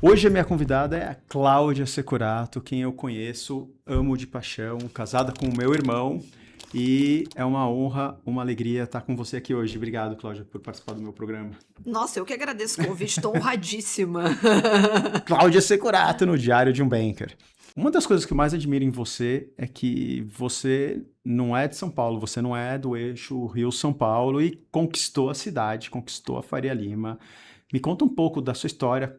Hoje a minha convidada é a Cláudia Securato, quem eu conheço, amo de paixão, casada com o meu irmão. E é uma honra, uma alegria estar com você aqui hoje. Obrigado, Cláudia, por participar do meu programa. Nossa, eu que agradeço o convite, estou honradíssima. Cláudia Securato no Diário de um Banker. Uma das coisas que eu mais admiro em você é que você não é de São Paulo, você não é do eixo Rio-São Paulo e conquistou a cidade, conquistou a Faria Lima. Me conta um pouco da sua história,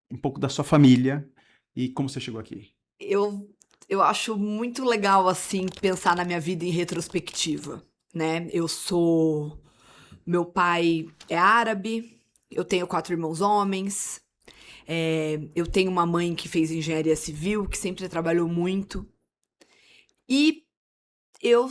um pouco da sua família e como você chegou aqui. Eu acho muito legal, assim, pensar na minha vida em retrospectiva, né? Meu pai é árabe, eu tenho 4 irmãos homens, eu tenho uma mãe que fez engenharia civil, que sempre trabalhou muito. E eu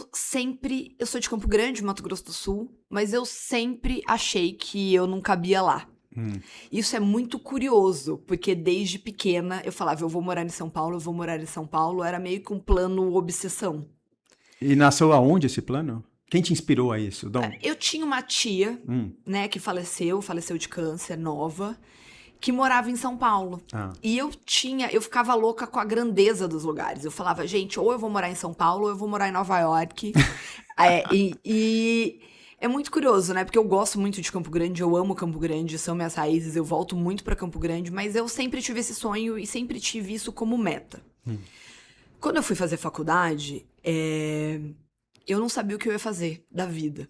sou de Campo Grande, Mato Grosso do Sul, mas eu sempre achei que eu não cabia lá. Hum. Isso é muito curioso, porque desde pequena eu falava, eu vou morar em São Paulo, eu vou morar em São Paulo, era meio que um plano obsessão. E nasceu aonde esse plano? Quem te inspirou a isso? Dom? Eu tinha uma tia, né, que faleceu de câncer, nova, que morava em São Paulo. Ah. E eu ficava louca com a grandeza dos lugares. Eu falava, gente, ou eu vou morar em São Paulo, ou eu vou morar em Nova York. E é muito curioso, né? Porque eu gosto muito de Campo Grande, eu amo Campo Grande, são minhas raízes, eu volto muito pra Campo Grande, mas eu sempre tive esse sonho e sempre tive isso como meta. Quando eu fui fazer faculdade, eu não sabia o que eu ia fazer da vida.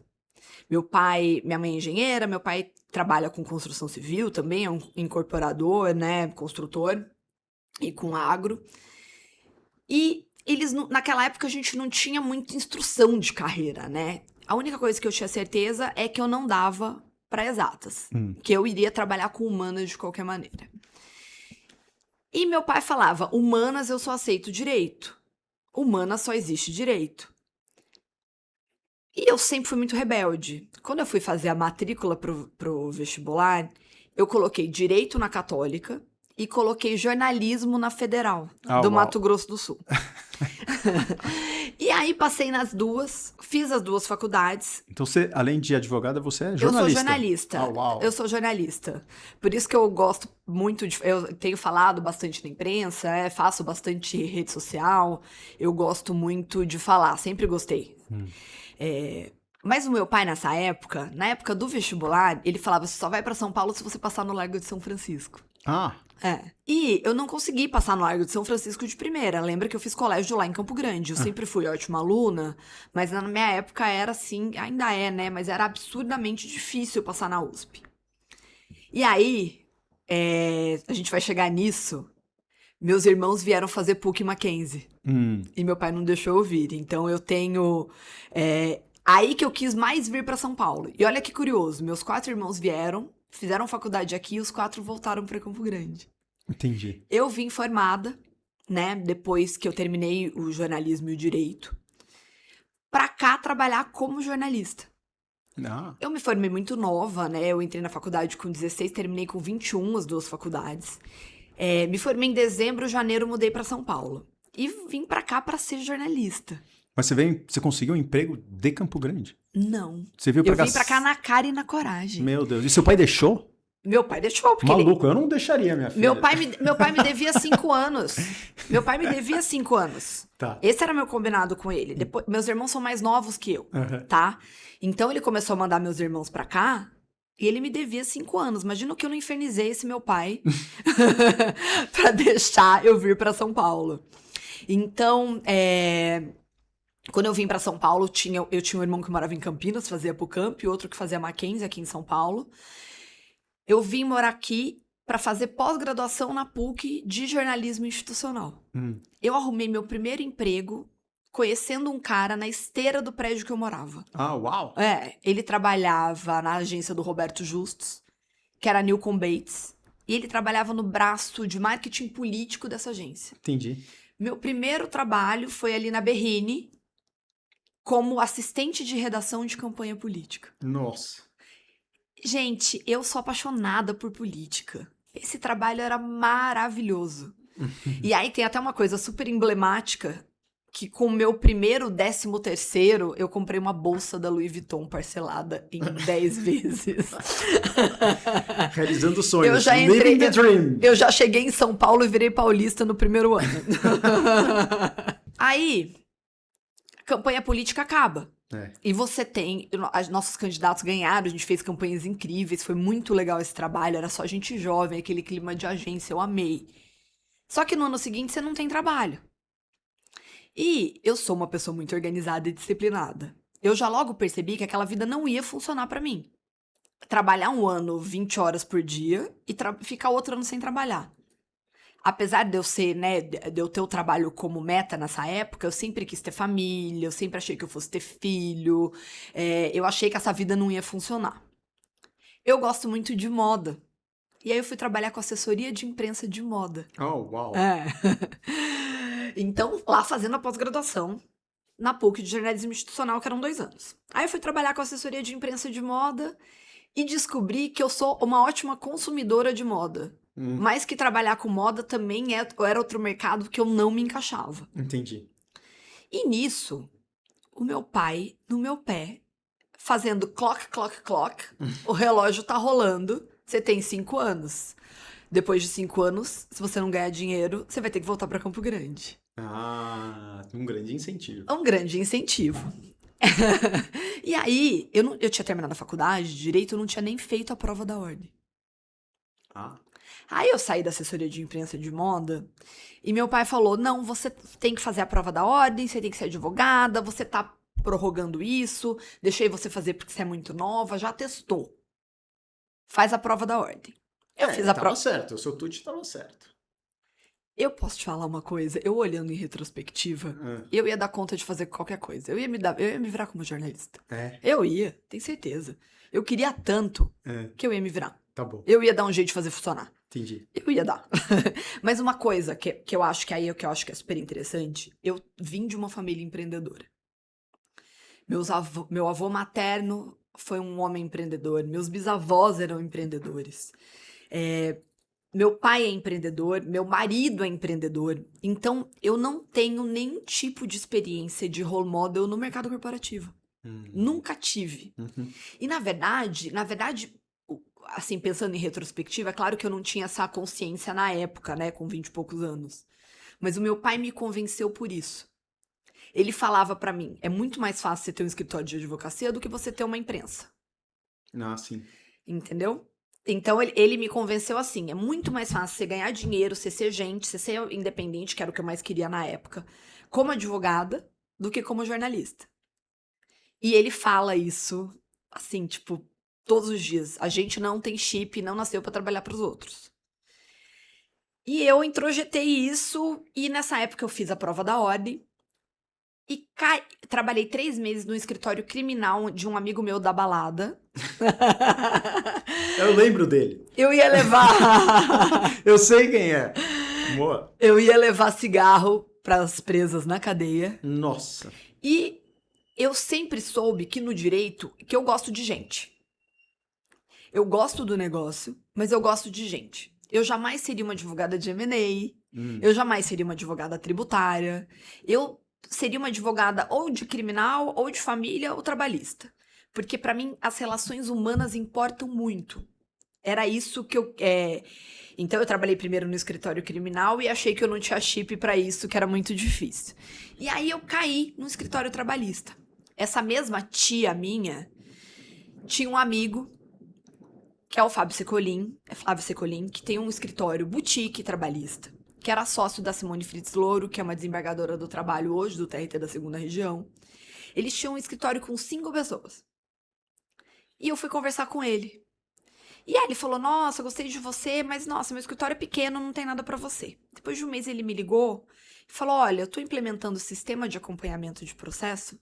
Minha mãe é engenheira, meu pai trabalha com construção civil também, é um incorporador, né, construtor, e com agro. E naquela época a gente não tinha muita instrução de carreira, né? A única coisa que eu tinha certeza é que eu não dava para exatas, que eu iria trabalhar com humanas de qualquer maneira. E meu pai falava, humanas eu só aceito direito, humanas só existe direito. E eu sempre fui muito rebelde. Quando eu fui fazer a matrícula pro vestibular, eu coloquei direito na Católica e coloquei jornalismo na Federal, do Mato Grosso do Sul. E aí passei nas duas, fiz as duas faculdades. Então você, além de advogada, você é jornalista? Eu sou jornalista. Uau. Eu sou jornalista. Por isso que eu gosto muito de... Eu tenho falado bastante na imprensa, faço bastante rede social. Eu gosto muito de falar, sempre gostei. Mas o meu pai, na época do vestibular, ele falava, você só vai pra São Paulo se você passar no Largo de São Francisco. Ah. E eu não consegui passar no Largo de São Francisco de primeira. Lembra que eu fiz colégio lá em Campo Grande. Eu sempre fui ótima aluna, mas na minha época era assim, ainda é, né? Mas era absurdamente difícil passar na USP. E aí, a gente vai chegar nisso. Meus irmãos vieram fazer PUC Mackenzie. E meu pai não deixou eu vir. Então eu tenho... aí que eu quis mais vir pra São Paulo. E olha que curioso, meus 4 irmãos vieram, fizeram faculdade aqui e os 4 voltaram pra Campo Grande. Entendi. Eu vim formada, né, depois que eu terminei o jornalismo e o direito, pra cá trabalhar como jornalista. Eu me formei muito nova, né, eu entrei na faculdade com 16, terminei com 21 as duas faculdades. Me formei em dezembro, janeiro mudei pra São Paulo. E vim pra cá pra ser jornalista. Mas você conseguiu um emprego de Campo Grande? Não. Você veio pra eu vim pra cá na cara e na coragem. Meu Deus. E seu pai deixou? Meu pai deixou, porque Maluco, eu não deixaria, minha filha. Meu pai me devia 5 anos. Meu pai me devia 5 anos. Tá. Esse era meu combinado com ele. Depois, meus irmãos são mais novos que eu, tá? Então ele começou a mandar meus irmãos pra cá e ele me devia 5 anos. Imagina o que eu não infernizei esse meu pai pra deixar eu vir pra São Paulo. Então, quando eu vim pra São Paulo, eu tinha um irmão que morava em Campinas, fazia PUCamp, e outro que fazia Mackenzie aqui em São Paulo. Eu vim morar aqui para fazer pós-graduação na PUC de jornalismo institucional. Eu arrumei meu primeiro emprego conhecendo um cara na esteira do prédio que eu morava. Ah, uau! Ele trabalhava na agência do Roberto Justus, que era a Newcomb Bates, e ele trabalhava no braço de marketing político dessa agência. Entendi. Meu primeiro trabalho foi ali na Berrine, como assistente de redação de campanha política. Nossa. Gente, eu sou apaixonada por política. Esse trabalho era maravilhoso. E aí tem até uma coisa super emblemática, que com o meu primeiro 13º, eu comprei uma bolsa da Louis Vuitton parcelada em 10 vezes. Realizando sonhos. Eu já entrei, Living the dream. eu já cheguei em São Paulo e virei paulista no primeiro ano. Aí, a campanha política acaba. E você tem... Nossos candidatos ganharam, a gente fez campanhas incríveis, foi muito legal esse trabalho, era só gente jovem, aquele clima de agência, eu amei. Só que no ano seguinte você não tem trabalho. E eu sou uma pessoa muito organizada e disciplinada. Eu já logo percebi que aquela vida não ia funcionar pra mim. Trabalhar um ano 20 horas por dia e ficar outro ano sem trabalhar. Apesar de eu ser, né, de eu ter o trabalho como meta nessa época, eu sempre quis ter família, eu sempre achei que eu fosse ter filho, eu achei que essa vida não ia funcionar. Eu gosto muito de moda. E aí eu fui trabalhar com assessoria de imprensa de moda. Oh, uau. Então, lá fazendo a pós-graduação, na PUC de jornalismo institucional, que eram 2 anos. Aí eu fui trabalhar com assessoria de imprensa de moda e descobri que eu sou uma ótima consumidora de moda. Mas que trabalhar com moda também era outro mercado que eu não me encaixava. Entendi. E nisso, o meu pai, no meu pé, fazendo clock, clock, clock, o relógio tá rolando, você tem 5 anos. Depois de 5 anos, se você não ganhar dinheiro, você vai ter que voltar pra Campo Grande. Um grande incentivo. Um grande incentivo. E aí, eu tinha terminado a faculdade de Direito, eu não tinha nem feito a prova da ordem. Aí eu saí da assessoria de imprensa de moda e meu pai falou, não, você tem que fazer a prova da ordem, você tem que ser advogada, você tá prorrogando isso, deixei você fazer porque você é muito nova, já testou. Faz a prova da ordem. Eu fiz a prova. Tava certo, o seu tute tava certo. Eu posso te falar uma coisa, eu olhando em retrospectiva, eu ia dar conta de fazer qualquer coisa. Eu ia me virar como jornalista. Eu ia, tenho certeza. Eu queria tanto que eu ia me virar. Tá bom. Eu ia dar um jeito de fazer funcionar. Entendi. Eu ia dar. Mas uma coisa que eu acho que aí que eu acho que é super interessante, eu vim de uma família empreendedora. Meu avô materno foi um homem empreendedor, meus bisavós eram empreendedores. Meu pai é empreendedor, meu marido é empreendedor. Então, eu não tenho nenhum tipo de experiência de role model no mercado corporativo. Nunca tive. E, na verdade, assim, pensando em retrospectiva, é claro que eu não tinha essa consciência na época, né, com 20 e poucos anos. Mas o meu pai me convenceu por isso. Ele falava pra mim, é muito mais fácil você ter um escritório de advocacia do que você ter uma imprensa. Sim. Entendeu? Então, ele me convenceu assim, é muito mais fácil você ganhar dinheiro, você ser gente, você ser independente, que era o que eu mais queria na época, como advogada, do que como jornalista. E ele fala isso, assim, tipo, todos os dias. A gente não tem chip, não nasceu pra trabalhar pros outros. E eu introjetei isso, e nessa época eu fiz a prova da ordem, e trabalhei 3 meses no escritório criminal de um amigo meu da balada. Eu lembro dele. Eu ia levar... Eu sei quem é. Boa. Eu ia levar cigarro pras presas na cadeia. Nossa. E eu sempre soube que no direito, que eu gosto de gente. Eu gosto do negócio, mas eu gosto de gente. Eu jamais seria uma advogada de M&A. Eu jamais seria uma advogada tributária. Eu seria uma advogada ou de criminal, ou de família, ou trabalhista. Porque, pra mim, as relações humanas importam muito. Era isso que eu... Então, eu trabalhei primeiro no escritório criminal e achei que eu não tinha chip pra isso, que era muito difícil. E aí, eu caí no escritório trabalhista. Essa mesma tia minha tinha um amigo, que é o Flávio Secolin, que tem um escritório boutique trabalhista, que era sócio da Simone Fritz Louro, que é uma desembargadora do trabalho hoje, do TRT da 2ª Região. Eles tinham um escritório com 5 pessoas. E eu fui conversar com ele. E aí ele falou, nossa, gostei de você, mas nossa, meu escritório é pequeno, não tem nada pra você. Depois de um mês ele me ligou e falou, olha, eu tô implementando o sistema de acompanhamento de processo,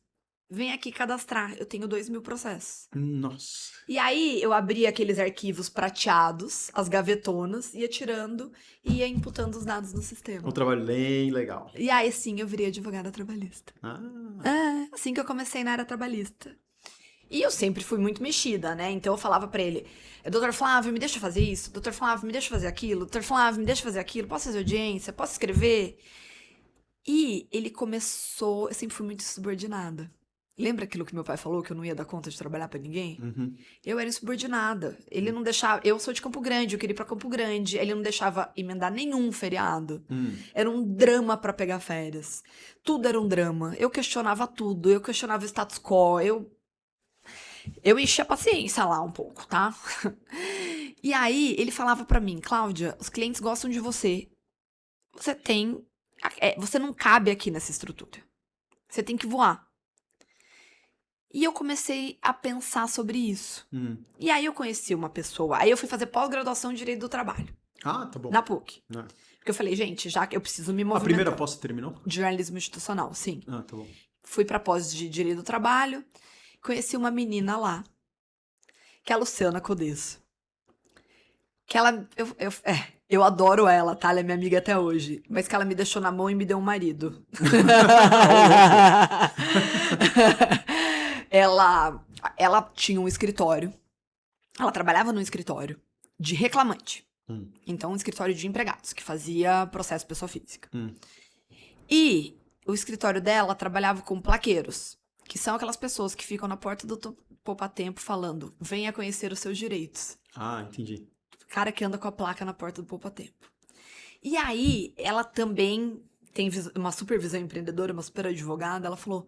vem aqui cadastrar, eu tenho 2.000 processos. Nossa. E aí eu abria aqueles arquivos prateados, as gavetonas, ia tirando e ia imputando os dados no sistema. Um trabalho bem legal. E aí sim eu virei advogada trabalhista. Assim que eu comecei na área trabalhista. E eu sempre fui muito mexida, né? Então eu falava pra ele, doutor Flávio, me deixa fazer isso, doutor Flávio, me deixa fazer aquilo, doutor Flávio, me deixa fazer aquilo, posso fazer audiência, posso escrever? E ele começou... Eu sempre fui muito subordinada. Lembra aquilo que meu pai falou, que eu não ia dar conta de trabalhar pra ninguém? Uhum. Eu era insubordinada. Ele não deixava... Eu sou de Campo Grande, eu queria ir pra Campo Grande. Ele não deixava emendar nenhum feriado. Era um drama pra pegar férias. Tudo era um drama. Eu questionava tudo. Eu questionava o status quo. Eu enchia a paciência lá um pouco, tá? E aí, ele falava pra mim, Cláudia, os clientes gostam de você. Você não cabe aqui nessa estrutura. Você tem que voar. E eu comecei a pensar sobre isso. E aí eu conheci uma pessoa. Aí eu fui fazer pós-graduação em Direito do Trabalho. Ah, tá bom. Na PUC. Ah. Porque eu falei, gente, já que eu preciso me A movimentar. primeira pós você terminou? De jornalismo institucional, sim. Ah, tá bom. Fui pra pós de Direito do Trabalho. Conheci uma menina lá. Que é a Luciana Codesso. Que ela... Eu adoro ela, tá? Ela é minha amiga até hoje. Mas que ela me deixou na mão e me deu um marido. Ela tinha um escritório. Ela trabalhava num escritório de reclamante. Então, um escritório de empregados, que fazia processo pessoa física. E o escritório dela trabalhava com plaqueiros, que são aquelas pessoas que ficam na porta do Poupatempo falando, venha conhecer os seus direitos. Ah, entendi. Cara que anda com a placa na porta do Poupatempo. E aí, ela também tem uma super visão empreendedora, uma super advogada. Ela falou,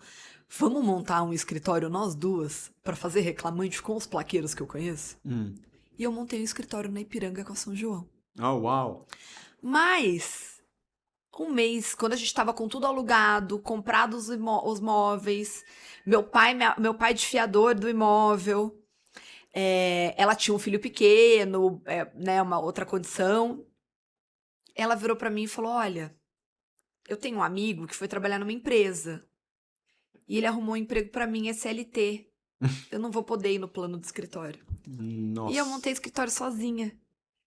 vamos montar um escritório nós duas pra fazer reclamante com os plaqueiros que eu conheço? E eu montei um escritório na Ipiranga com a São João. Oh, uau. Mas, um mês, quando a gente tava com tudo alugado, comprado os móveis, meu pai de fiador do imóvel, ela tinha um filho pequeno, né, uma outra condição. Ela virou pra mim e falou, olha, eu tenho um amigo que foi trabalhar numa empresa e ele arrumou um emprego pra mim, é CLT. Eu não vou poder ir no plano do escritório. Nossa. E eu montei escritório sozinha,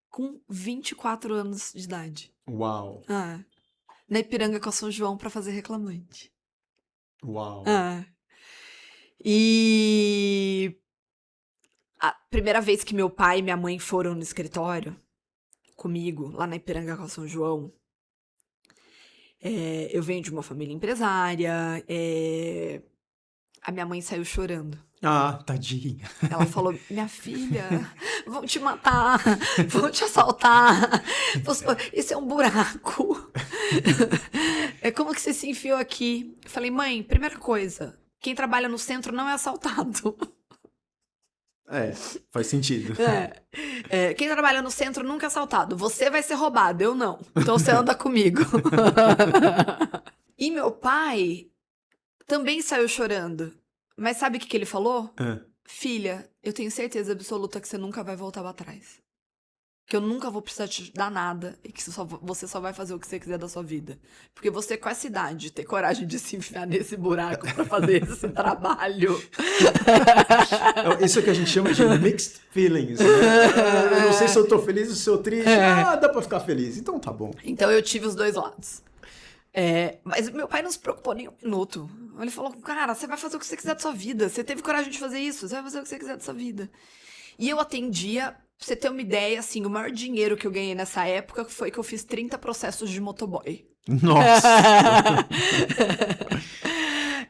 com 24 anos de idade. Uau. Na Ipiranga com a São João pra fazer reclamante. Uau. E a primeira vez que meu pai e minha mãe foram no escritório comigo, lá na Ipiranga com a São João, eu venho de uma família empresária, a minha mãe saiu chorando. Ah, tadinha. Ela falou, minha filha, vão te matar, vão te assaltar, esse é um buraco. Como que você se enfiou aqui? Eu falei, mãe, primeira coisa, quem trabalha no centro não é assaltado. Faz sentido. Quem trabalha no centro nunca é assaltado. Você vai ser roubado, eu não. Então você anda comigo. E meu pai também saiu chorando. Mas sabe o que ele falou? Filha, eu tenho certeza absoluta que você nunca vai voltar pra trás. Que eu nunca vou precisar te dar nada e que você só vai fazer o que você quiser da sua vida. Porque você, com essa idade, ter coragem de se enfiar nesse buraco pra fazer esse trabalho. Isso é que a gente chama de mixed feelings, né? Eu não sei se eu tô feliz ou se eu tô triste. Dá pra ficar feliz. Então tá bom. Então eu tive os dois lados. Mas meu pai não se preocupou nem um minuto. Ele falou, cara, você vai fazer o que você quiser da sua vida. Você teve coragem de fazer isso, você vai fazer o que você quiser da sua vida. E eu atendia, pra você ter uma ideia, assim, o maior dinheiro que eu ganhei nessa época foi que eu fiz 30 processos de motoboy. Nossa!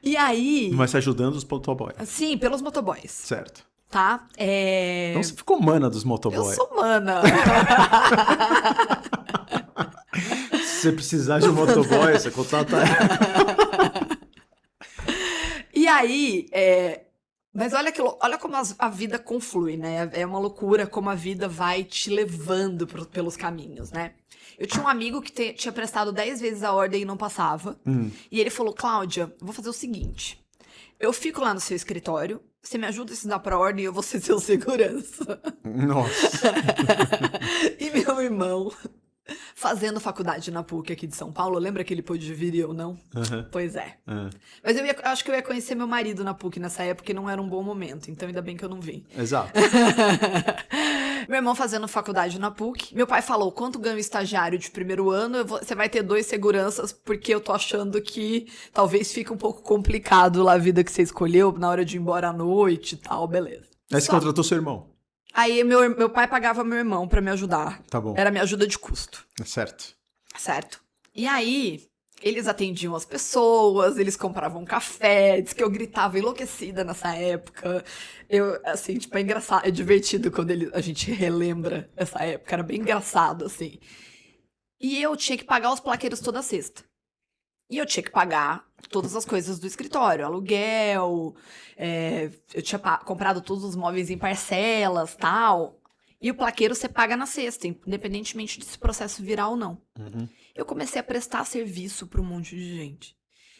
E aí... Mas ajudando os motoboys. Sim, pelos motoboys. Certo. Tá? Então você ficou mana dos motoboys. Eu sou mana. Se você precisar de um motoboy, você contrata. E aí, mas olha como a vida conflui, né? É uma loucura como a vida vai te levando pelos caminhos, né? Eu tinha um amigo que tinha prestado 10 vezes a ordem e não passava. E ele falou, Cláudia, vou fazer o seguinte. Eu fico lá no seu escritório, você me ajuda a estudar pra ordem e eu vou ser seu segurança. Nossa. E meu irmão... fazendo faculdade na PUC aqui de São Paulo. Lembra que ele pôde vir e eu não? Pois é. Mas eu acho que eu ia conhecer meu marido na PUC nessa época e não era um bom momento. Então ainda bem que eu não vim. Exato. Meu irmão fazendo faculdade na PUC. Meu pai falou, quanto ganha o estagiário de primeiro ano? Você vai ter 2 seguranças, porque eu tô achando que talvez fique um pouco complicado lá a vida que você escolheu na hora de ir embora à noite e tal, beleza. Aí você contratou seu irmão? Aí meu pai pagava meu irmão pra me ajudar. Tá bom. Era minha ajuda de custo. Certo. Certo. E aí, Eles atendiam as pessoas, eles compravam café, diz que eu gritava enlouquecida nessa época. Eu, assim, tipo, é engraçado, é divertido quando a gente relembra essa época, era bem engraçado, assim. E eu tinha que pagar os plaqueiros toda sexta. E eu tinha que pagar todas as coisas do escritório, aluguel, eu tinha comprado todos os móveis em parcelas, tal. E o plaqueiro você paga na sexta, independentemente desse processo virar ou não. Eu comecei a prestar serviço para um monte de gente.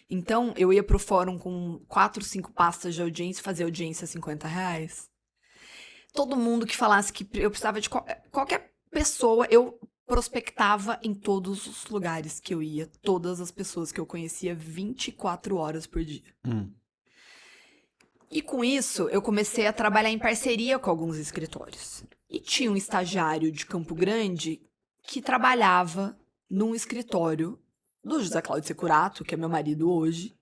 Então, eu ia pro fórum com 4, 5 pastas de audiência, fazer audiência R$50. Todo mundo que falasse que eu precisava de qualquer pessoa, eu prospectava em todos os lugares que eu ia, todas as pessoas que eu conhecia 24 horas por dia. E com isso, eu comecei a trabalhar em parceria com alguns escritórios. E tinha um estagiário de Campo Grande que trabalhava num escritório do José Cláudio Securato, que é meu marido hoje,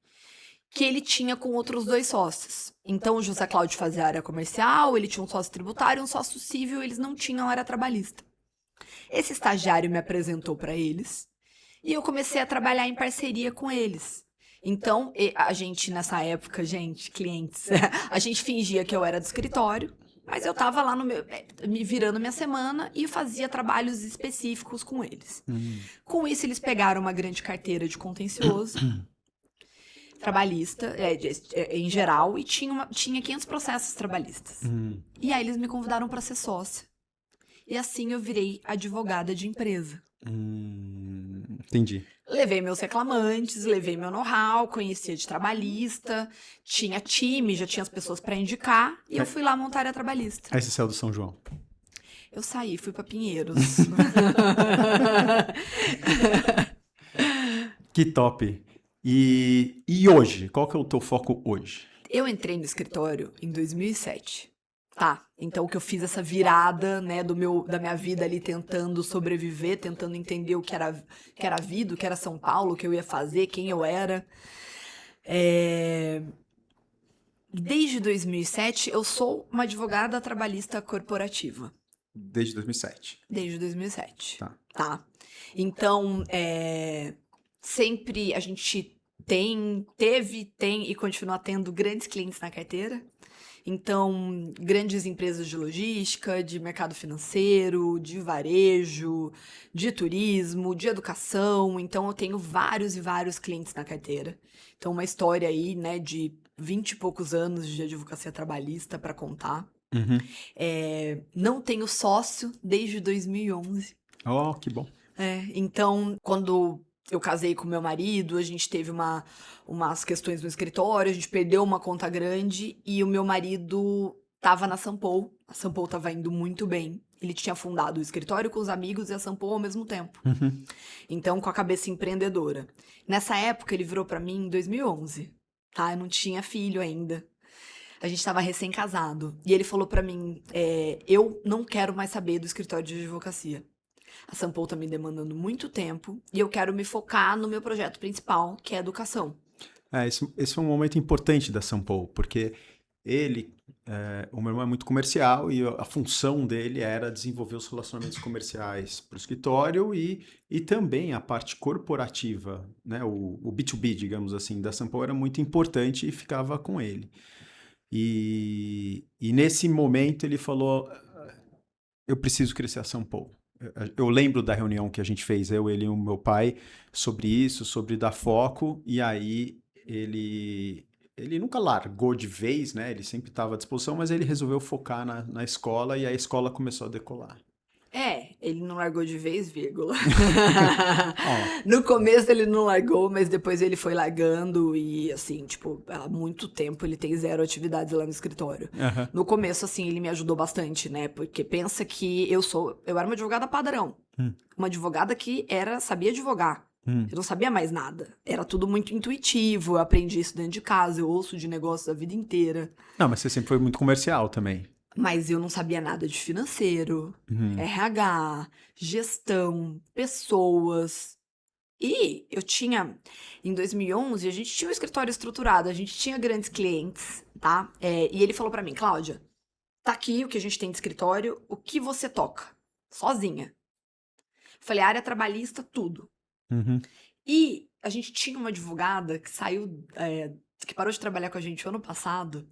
que ele tinha com outros 2 sócios. Então, o José Cláudio fazia área comercial, ele tinha um sócio tributário e um sócio civil, eles não tinham área trabalhista. Esse estagiário me apresentou para eles e eu comecei a trabalhar em parceria com eles. Então, a gente, nessa época, clientes, a gente fingia que eu era do escritório, mas eu tava lá me virando minha semana e fazia trabalhos específicos com eles. Com isso, eles pegaram uma grande carteira de contencioso, trabalhista, em geral, e tinha 500 processos trabalhistas. E aí eles me convidaram para ser sócia. E assim eu virei advogada de empresa. Entendi. Levei meus reclamantes, levei meu know-how, conhecia de trabalhista, tinha time, já tinha as pessoas para indicar, e eu fui lá montar a área trabalhista. Aí você saiu do São João. Eu saí, fui para Pinheiros. Que top. E hoje? Qual que é o teu foco hoje? Eu entrei no escritório em 2007. Tá, então que eu fiz essa virada, né, da minha vida ali tentando sobreviver, tentando entender o que era a vida, o que era São Paulo, o que eu ia fazer, quem eu era. Desde 2007, eu sou uma advogada trabalhista corporativa. Desde 2007. Desde 2007. Tá. Então, sempre a gente tem e continua tendo grandes clientes na carteira. Então, grandes empresas de logística, de mercado financeiro, de varejo, de turismo, de educação. Então, eu tenho vários e vários clientes na carteira. Então, uma história aí, né, de 20 e poucos anos de advocacia trabalhista para contar. Não tenho sócio desde 2011. Oh, que bom. Então, quando eu casei com meu marido, a gente teve umas questões no escritório, a gente perdeu uma conta grande e o meu marido tava na Sampo. A Sampo tava indo muito bem. Ele tinha fundado o escritório com os amigos e a Sampo ao mesmo tempo. Então, com a cabeça empreendedora. Nessa época, ele virou pra mim em 2011, tá? Eu não tinha filho ainda. A gente tava recém-casado. E ele falou pra mim, eu não quero mais saber do escritório de advocacia. A Sampo tá me demandando muito tempo e eu quero me focar no meu projeto principal, que é a educação. Esse foi um momento importante da Sampo, porque o meu irmão é muito comercial e a função dele era desenvolver os relacionamentos comerciais para o escritório e também a parte corporativa, né? O B2B, digamos assim, da Sampo era muito importante e ficava com ele. E nesse momento ele falou, eu preciso crescer a Sampo. Eu lembro da reunião que a gente fez, ele e o meu pai, sobre isso, sobre dar foco, e aí ele nunca largou de vez, né? Ele sempre estava à disposição, mas ele resolveu focar na escola e a escola começou a decolar. Ele não largou de vez, vírgula. No começo ele não largou, mas depois ele foi largando e, assim, tipo, há muito tempo ele tem 0 atividades lá no escritório. No começo, assim, ele me ajudou bastante, né? Porque pensa que eu era uma advogada padrão. Uma advogada que sabia advogar. Eu não sabia mais nada. Era tudo muito intuitivo, eu aprendi isso dentro de casa, eu ouço de negócios a vida inteira. Não, mas você sempre foi muito comercial também. Mas eu não sabia nada de financeiro, RH, gestão, pessoas. E eu tinha, em 2011, a gente tinha um escritório estruturado, a gente tinha grandes clientes, tá? E ele falou pra mim, Cláudia, tá aqui o que a gente tem de escritório, o que você toca? Sozinha. Falei, área trabalhista, tudo. E a gente tinha uma advogada que saiu, que parou de trabalhar com a gente ano passado,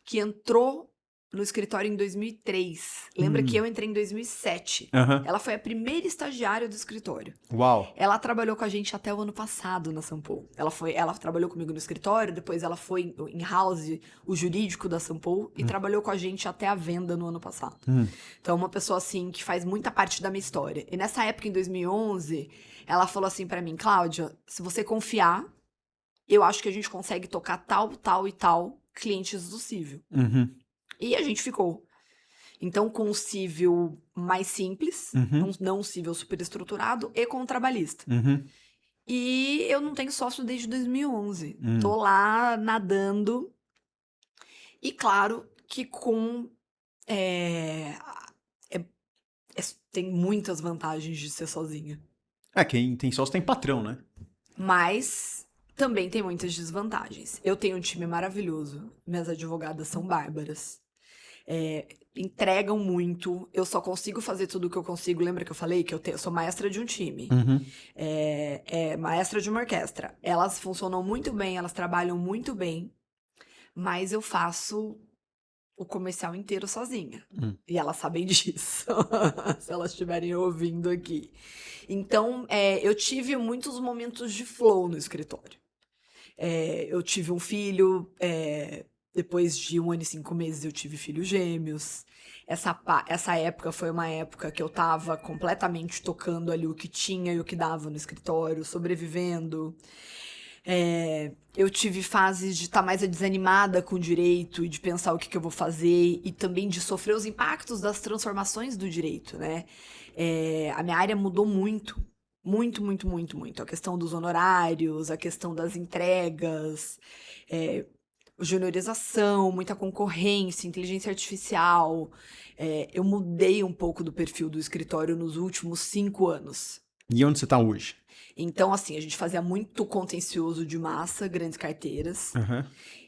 que entrou no escritório em 2003. Lembra que eu entrei em 2007. Aham. Ela foi a primeira estagiária do escritório. Uau. Ela trabalhou com a gente até o ano passado na Sampo. Ela trabalhou comigo no escritório, depois ela foi em house, o jurídico da Sampo, e trabalhou com a gente até a venda no ano passado. Então, uma pessoa assim que faz muita parte da minha história. E nessa época, em 2011, ela falou assim pra mim: Cláudia, se você confiar, eu acho que a gente consegue tocar tal, tal e tal clientes do cível. E a gente ficou. Então, com o cível mais simples, não um cível super estruturado, e com o trabalhista. E eu não tenho sócio desde 2011. Tô lá nadando. E claro que tem muitas vantagens de ser sozinha. Quem tem sócio tem patrão, né? Mas também tem muitas desvantagens. Eu tenho um time maravilhoso. Minhas advogadas são bárbaras. Entregam muito. Eu só consigo fazer tudo o que eu consigo. Lembra que eu falei que eu sou maestra de um time? Maestra de uma orquestra. Elas funcionam muito bem, elas trabalham muito bem. Mas eu faço o comercial inteiro sozinha. E elas sabem disso. Se elas estiverem ouvindo aqui. Então, eu tive muitos momentos de flow no escritório. Eu tive um filho... Depois de 1 ano e 5 meses, eu tive filhos gêmeos. Essa época foi uma época que eu tava completamente tocando ali o que tinha e o que dava no escritório, sobrevivendo. Eu tive fases de estar mais desanimada com o direito e de pensar o que eu vou fazer e também de sofrer os impactos das transformações do direito, né? A minha área mudou muito. Muito, muito, muito, muito. A questão dos honorários, a questão das entregas... juniorização, muita concorrência, inteligência artificial. Eu mudei um pouco do perfil do escritório nos últimos 5 anos. E onde você tá hoje? Então, assim, a gente fazia muito contencioso de massa, grandes carteiras.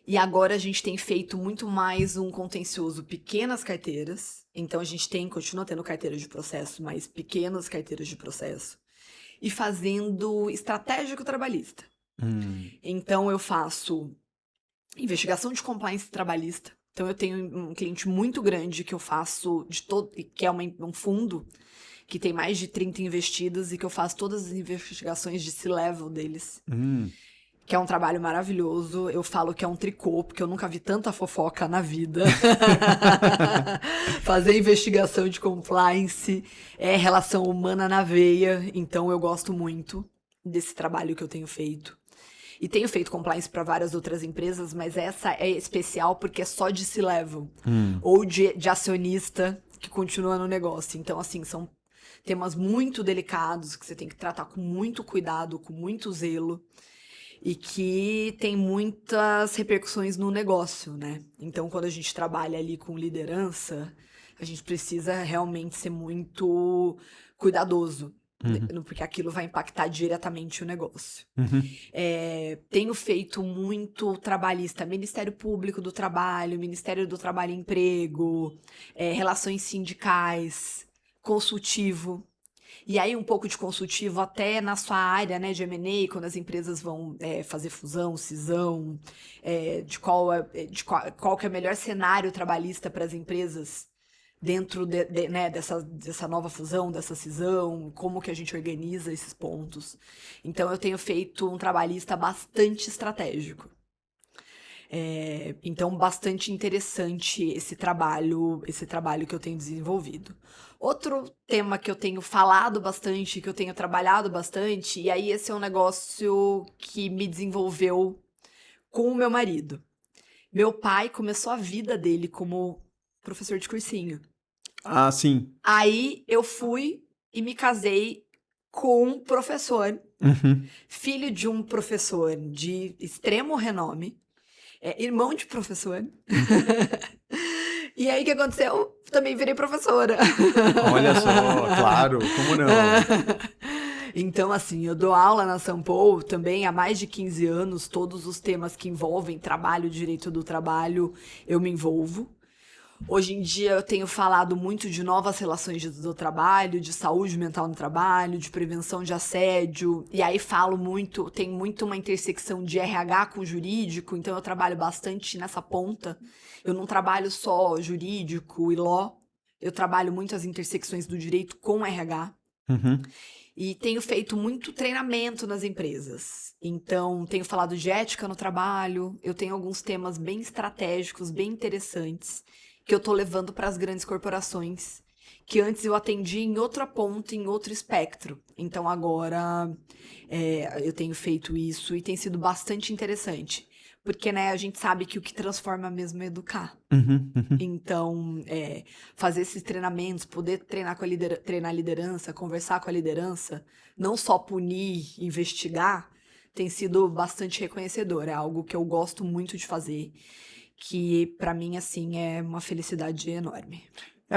E agora a gente tem feito muito mais um contencioso pequenas carteiras. Então, a gente continua tendo carteiras de processo, mas pequenas carteiras de processo. E fazendo estratégico trabalhista. Então, eu faço... investigação de compliance trabalhista. Então, eu tenho um cliente muito grande que eu faço que é um fundo que tem mais de 30 investidas e que eu faço todas as investigações de C-level deles. Que é um trabalho maravilhoso. Eu falo que é um tricô, porque eu nunca vi tanta fofoca na vida. Fazer investigação de compliance é relação humana na veia. Então, eu gosto muito desse trabalho que eu tenho feito. E tenho feito compliance para várias outras empresas, mas essa é especial porque é só de C-level. Ou de acionista que continua no negócio. Então, assim, são temas muito delicados que você tem que tratar com muito cuidado, com muito zelo. E que tem muitas repercussões no negócio, né? Então, quando a gente trabalha ali com liderança, a gente precisa realmente ser muito cuidadoso. Porque aquilo vai impactar diretamente o negócio. Tenho feito muito trabalhista, Ministério Público do Trabalho, Ministério do Trabalho e Emprego, relações sindicais, consultivo. E aí um pouco de consultivo até na sua área, né, de M&A, quando as empresas vão fazer fusão, cisão, de qual que é o melhor cenário trabalhista para as empresas dentro né, dessa nova fusão, dessa cisão, como que a gente organiza esses pontos. Então, eu tenho feito um trabalhista bastante estratégico. Então, bastante interessante esse trabalho que eu tenho desenvolvido. Outro tema que eu tenho falado bastante, que eu tenho trabalhado bastante, e aí esse é um negócio que me desenvolveu com o meu marido. Meu pai começou a vida dele como professor de cursinho. Ah, sim. Aí eu fui e me casei com um professor, filho de um professor de extremo renome, irmão de professor. E aí o que aconteceu? Também virei professora. Olha só, claro, como não? Então, assim, eu dou aula na Sampo também há mais de 15 anos, todos os temas que envolvem trabalho, direito do trabalho, eu me envolvo. Hoje em dia eu tenho falado muito de novas relações do trabalho, de saúde mental no trabalho, de prevenção de assédio. E aí falo muito, tem muito uma intersecção de RH com jurídico, então eu trabalho bastante nessa ponta. Eu não trabalho só jurídico e law, eu trabalho muito as intersecções do direito com RH. Uhum. E tenho feito muito treinamento nas empresas. Então, tenho falado de ética no trabalho, eu tenho alguns temas bem estratégicos, bem interessantes, que eu tô levando para as grandes corporações, que antes eu atendi em outra ponta, em outro espectro. Então, agora eu tenho feito isso e tem sido bastante interessante. Porque, né, a gente sabe que o que transforma mesmo é educar. Uhum. Uhum. Então, fazer esses treinamentos, poder treinar treinar a liderança, conversar com a liderança, não só punir, investigar, tem sido bastante reconhecedor. É algo que eu gosto muito de fazer, que pra mim, assim, é uma felicidade enorme.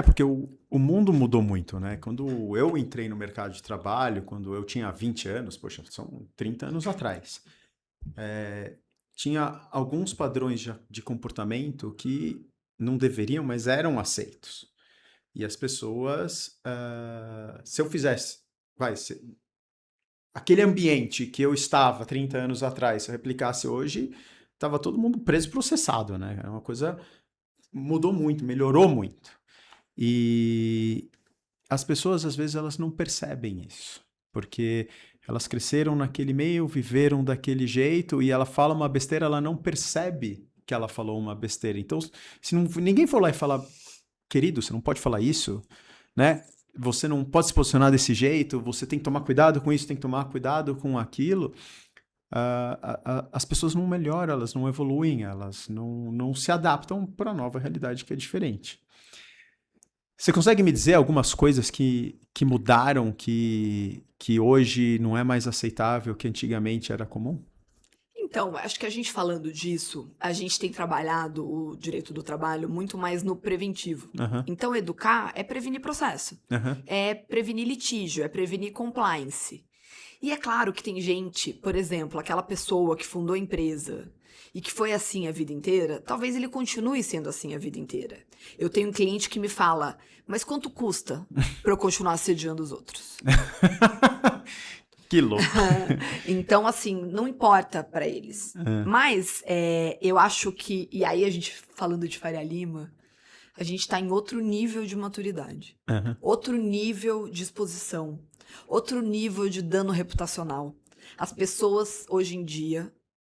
Porque o mundo mudou muito, né? Quando eu entrei no mercado de trabalho, quando eu tinha 20 anos, poxa, são 30 anos atrás, tinha alguns padrões de comportamento que não deveriam, mas eram aceitos. E as pessoas, se eu fizesse, aquele ambiente que eu estava 30 anos atrás, se eu replicasse hoje, estava todo mundo preso e processado, né? É uma coisa, mudou muito, melhorou muito. E as pessoas, às vezes, elas não percebem isso, porque elas cresceram naquele meio, viveram daquele jeito, e ela fala uma besteira, ela não percebe que ela falou uma besteira. Então, se ninguém for lá e falar, querido, você não pode falar isso, né? Você não pode se posicionar desse jeito, você tem que tomar cuidado com isso, tem que tomar cuidado com aquilo. As pessoas não melhoram, elas não evoluem, elas não se adaptam para a nova realidade que é diferente. Você consegue me dizer algumas coisas que mudaram, que hoje não é mais aceitável, que antigamente era comum? Então, acho que a gente falando disso, a gente tem trabalhado o direito do trabalho muito mais no preventivo. Aham, Então, educar é prevenir processo, aham, é prevenir litígio, é prevenir compliance. E é claro que tem gente, por exemplo, aquela pessoa que fundou a empresa e que foi assim a vida inteira, talvez ele continue sendo assim a vida inteira. Eu tenho um cliente que me fala, mas quanto custa para eu continuar assediando os outros? Que louco. Então, assim, não importa para eles. Mas eu acho que, e aí a gente falando de Faria Lima, a gente tá em outro nível de maturidade, Aham. outro nível de exposição, outro nível de dano reputacional. As pessoas hoje em dia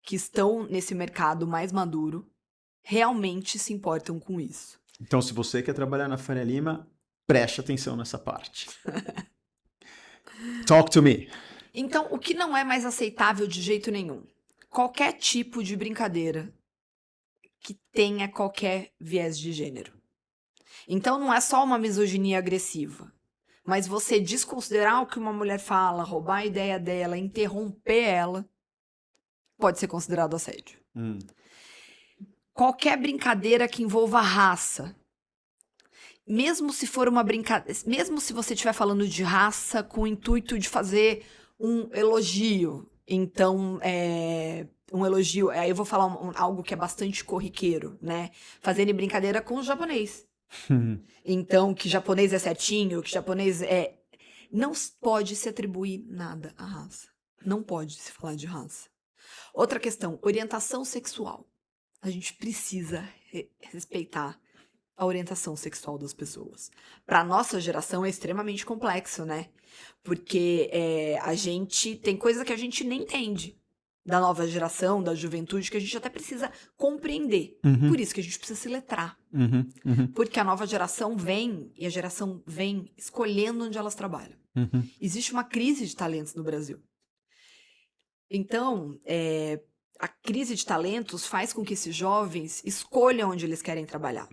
que estão nesse mercado mais maduro realmente se importam com isso. Então, se você quer trabalhar na Faria Lima, preste atenção nessa parte. Talk to me. Então, o que não é mais aceitável de jeito nenhum? Qualquer tipo de brincadeira que tenha qualquer viés de gênero. Então, não é só uma misoginia agressiva, mas você desconsiderar o que uma mulher fala, roubar a ideia dela, interromper ela, pode ser considerado assédio. Qualquer brincadeira que envolva raça, mesmo se for uma brincadeira, mesmo se você estiver falando de raça com o intuito de fazer um elogio, então um elogio, aí eu vou falar algo que é bastante corriqueiro, né? Fazendo brincadeira com o japonês. Então, que japonês é certinho, que japonês é... Não pode se atribuir nada à raça. Não pode se falar de raça. Outra questão, orientação sexual. A gente precisa respeitar a orientação sexual das pessoas. Para nossa geração é extremamente complexo, né? Porque a gente tem coisa que a gente nem entende da nova geração, da juventude, que a gente até precisa compreender. Por isso que a gente precisa se letrar. Porque a nova geração vem, e a geração vem escolhendo onde elas trabalham. Existe uma crise de talentos no Brasil. Então, a crise de talentos faz com que esses jovens escolham onde eles querem trabalhar.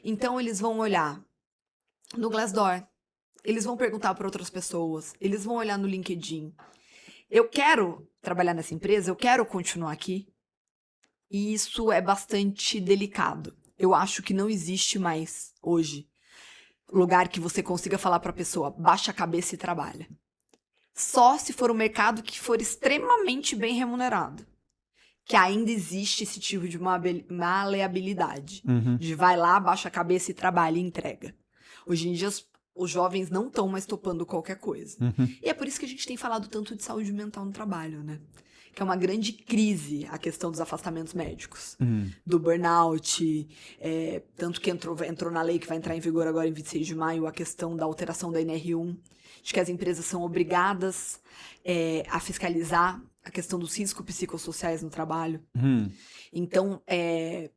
Então, eles vão olhar no Glassdoor, eles vão perguntar para outras pessoas, eles vão olhar no LinkedIn. Eu quero trabalhar nessa empresa, eu quero continuar aqui. E isso é bastante delicado. Eu acho que não existe mais, hoje, lugar que você consiga falar para a pessoa, baixa a cabeça e trabalha. Só se for um mercado que for extremamente bem remunerado. que ainda existe esse tipo de maleabilidade. De vai lá, baixa a cabeça e trabalha e entrega. Hoje em dia, os jovens não estão mais topando qualquer coisa. E é por isso que a gente tem falado tanto de saúde mental no trabalho, né? Que é uma grande crise a questão dos afastamentos médicos. Do burnout, tanto que entrou na lei que vai entrar em vigor agora em 26 de maio, a questão da alteração da NR1, de que as empresas são obrigadas a fiscalizar a questão dos riscos psicossociais no trabalho. Então,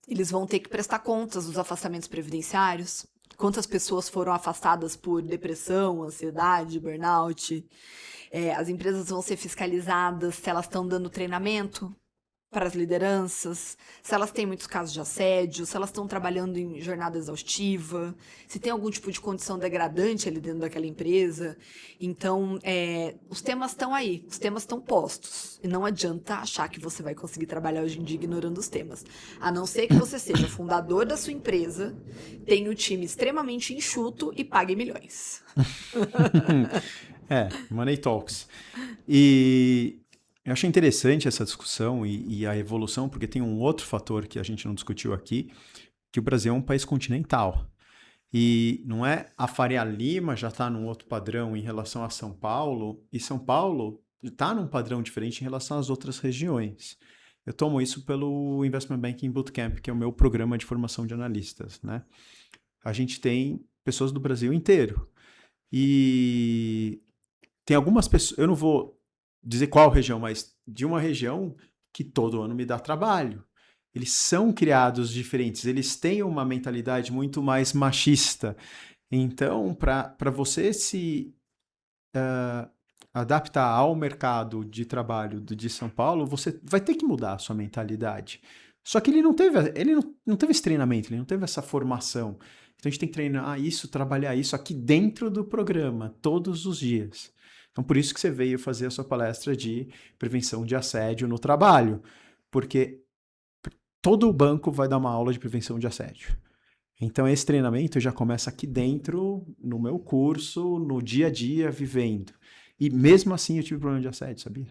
eles vão ter que prestar contas dos afastamentos previdenciários, quantas pessoas foram afastadas por depressão, ansiedade, burnout. As empresas vão ser fiscalizadas se elas estão dando treinamento para as lideranças, se elas têm muitos casos de assédio, se elas estão trabalhando em jornada exaustiva, se tem algum tipo de condição degradante ali dentro daquela empresa. Então, os temas estão aí, os temas estão postos. E não adianta achar que você vai conseguir trabalhar hoje em dia ignorando os temas. A não ser que você seja fundador da sua empresa, tenha um time extremamente enxuto e pague milhões. Money Talks. E eu achei interessante essa discussão e a evolução, porque tem um outro fator que a gente não discutiu aqui, que o Brasil é um país continental. E não é a Faria Lima já está num outro padrão em relação a São Paulo, e São Paulo está num padrão diferente em relação às outras regiões. Eu tomo isso pelo Investment Banking Bootcamp, que é o meu programa de formação de analistas, né? A gente tem pessoas do Brasil inteiro. E tem algumas pessoas, eu não vou dizer qual região, mas de uma região que todo ano me dá trabalho. Eles são criados diferentes, eles têm uma mentalidade muito mais machista. Então, para você se adaptar ao mercado de trabalho de São Paulo, você vai ter que mudar a sua mentalidade. Só que ele não teve esse treinamento, ele não teve essa formação. Então a gente tem que treinar isso, trabalhar isso aqui dentro do programa, todos os dias. Então por isso que você veio fazer a sua palestra de prevenção de assédio no trabalho, porque todo banco vai dar uma aula de prevenção de assédio. Então esse treinamento já começa aqui dentro, no meu curso, no dia a dia, vivendo. E mesmo assim eu tive problema de assédio, sabia?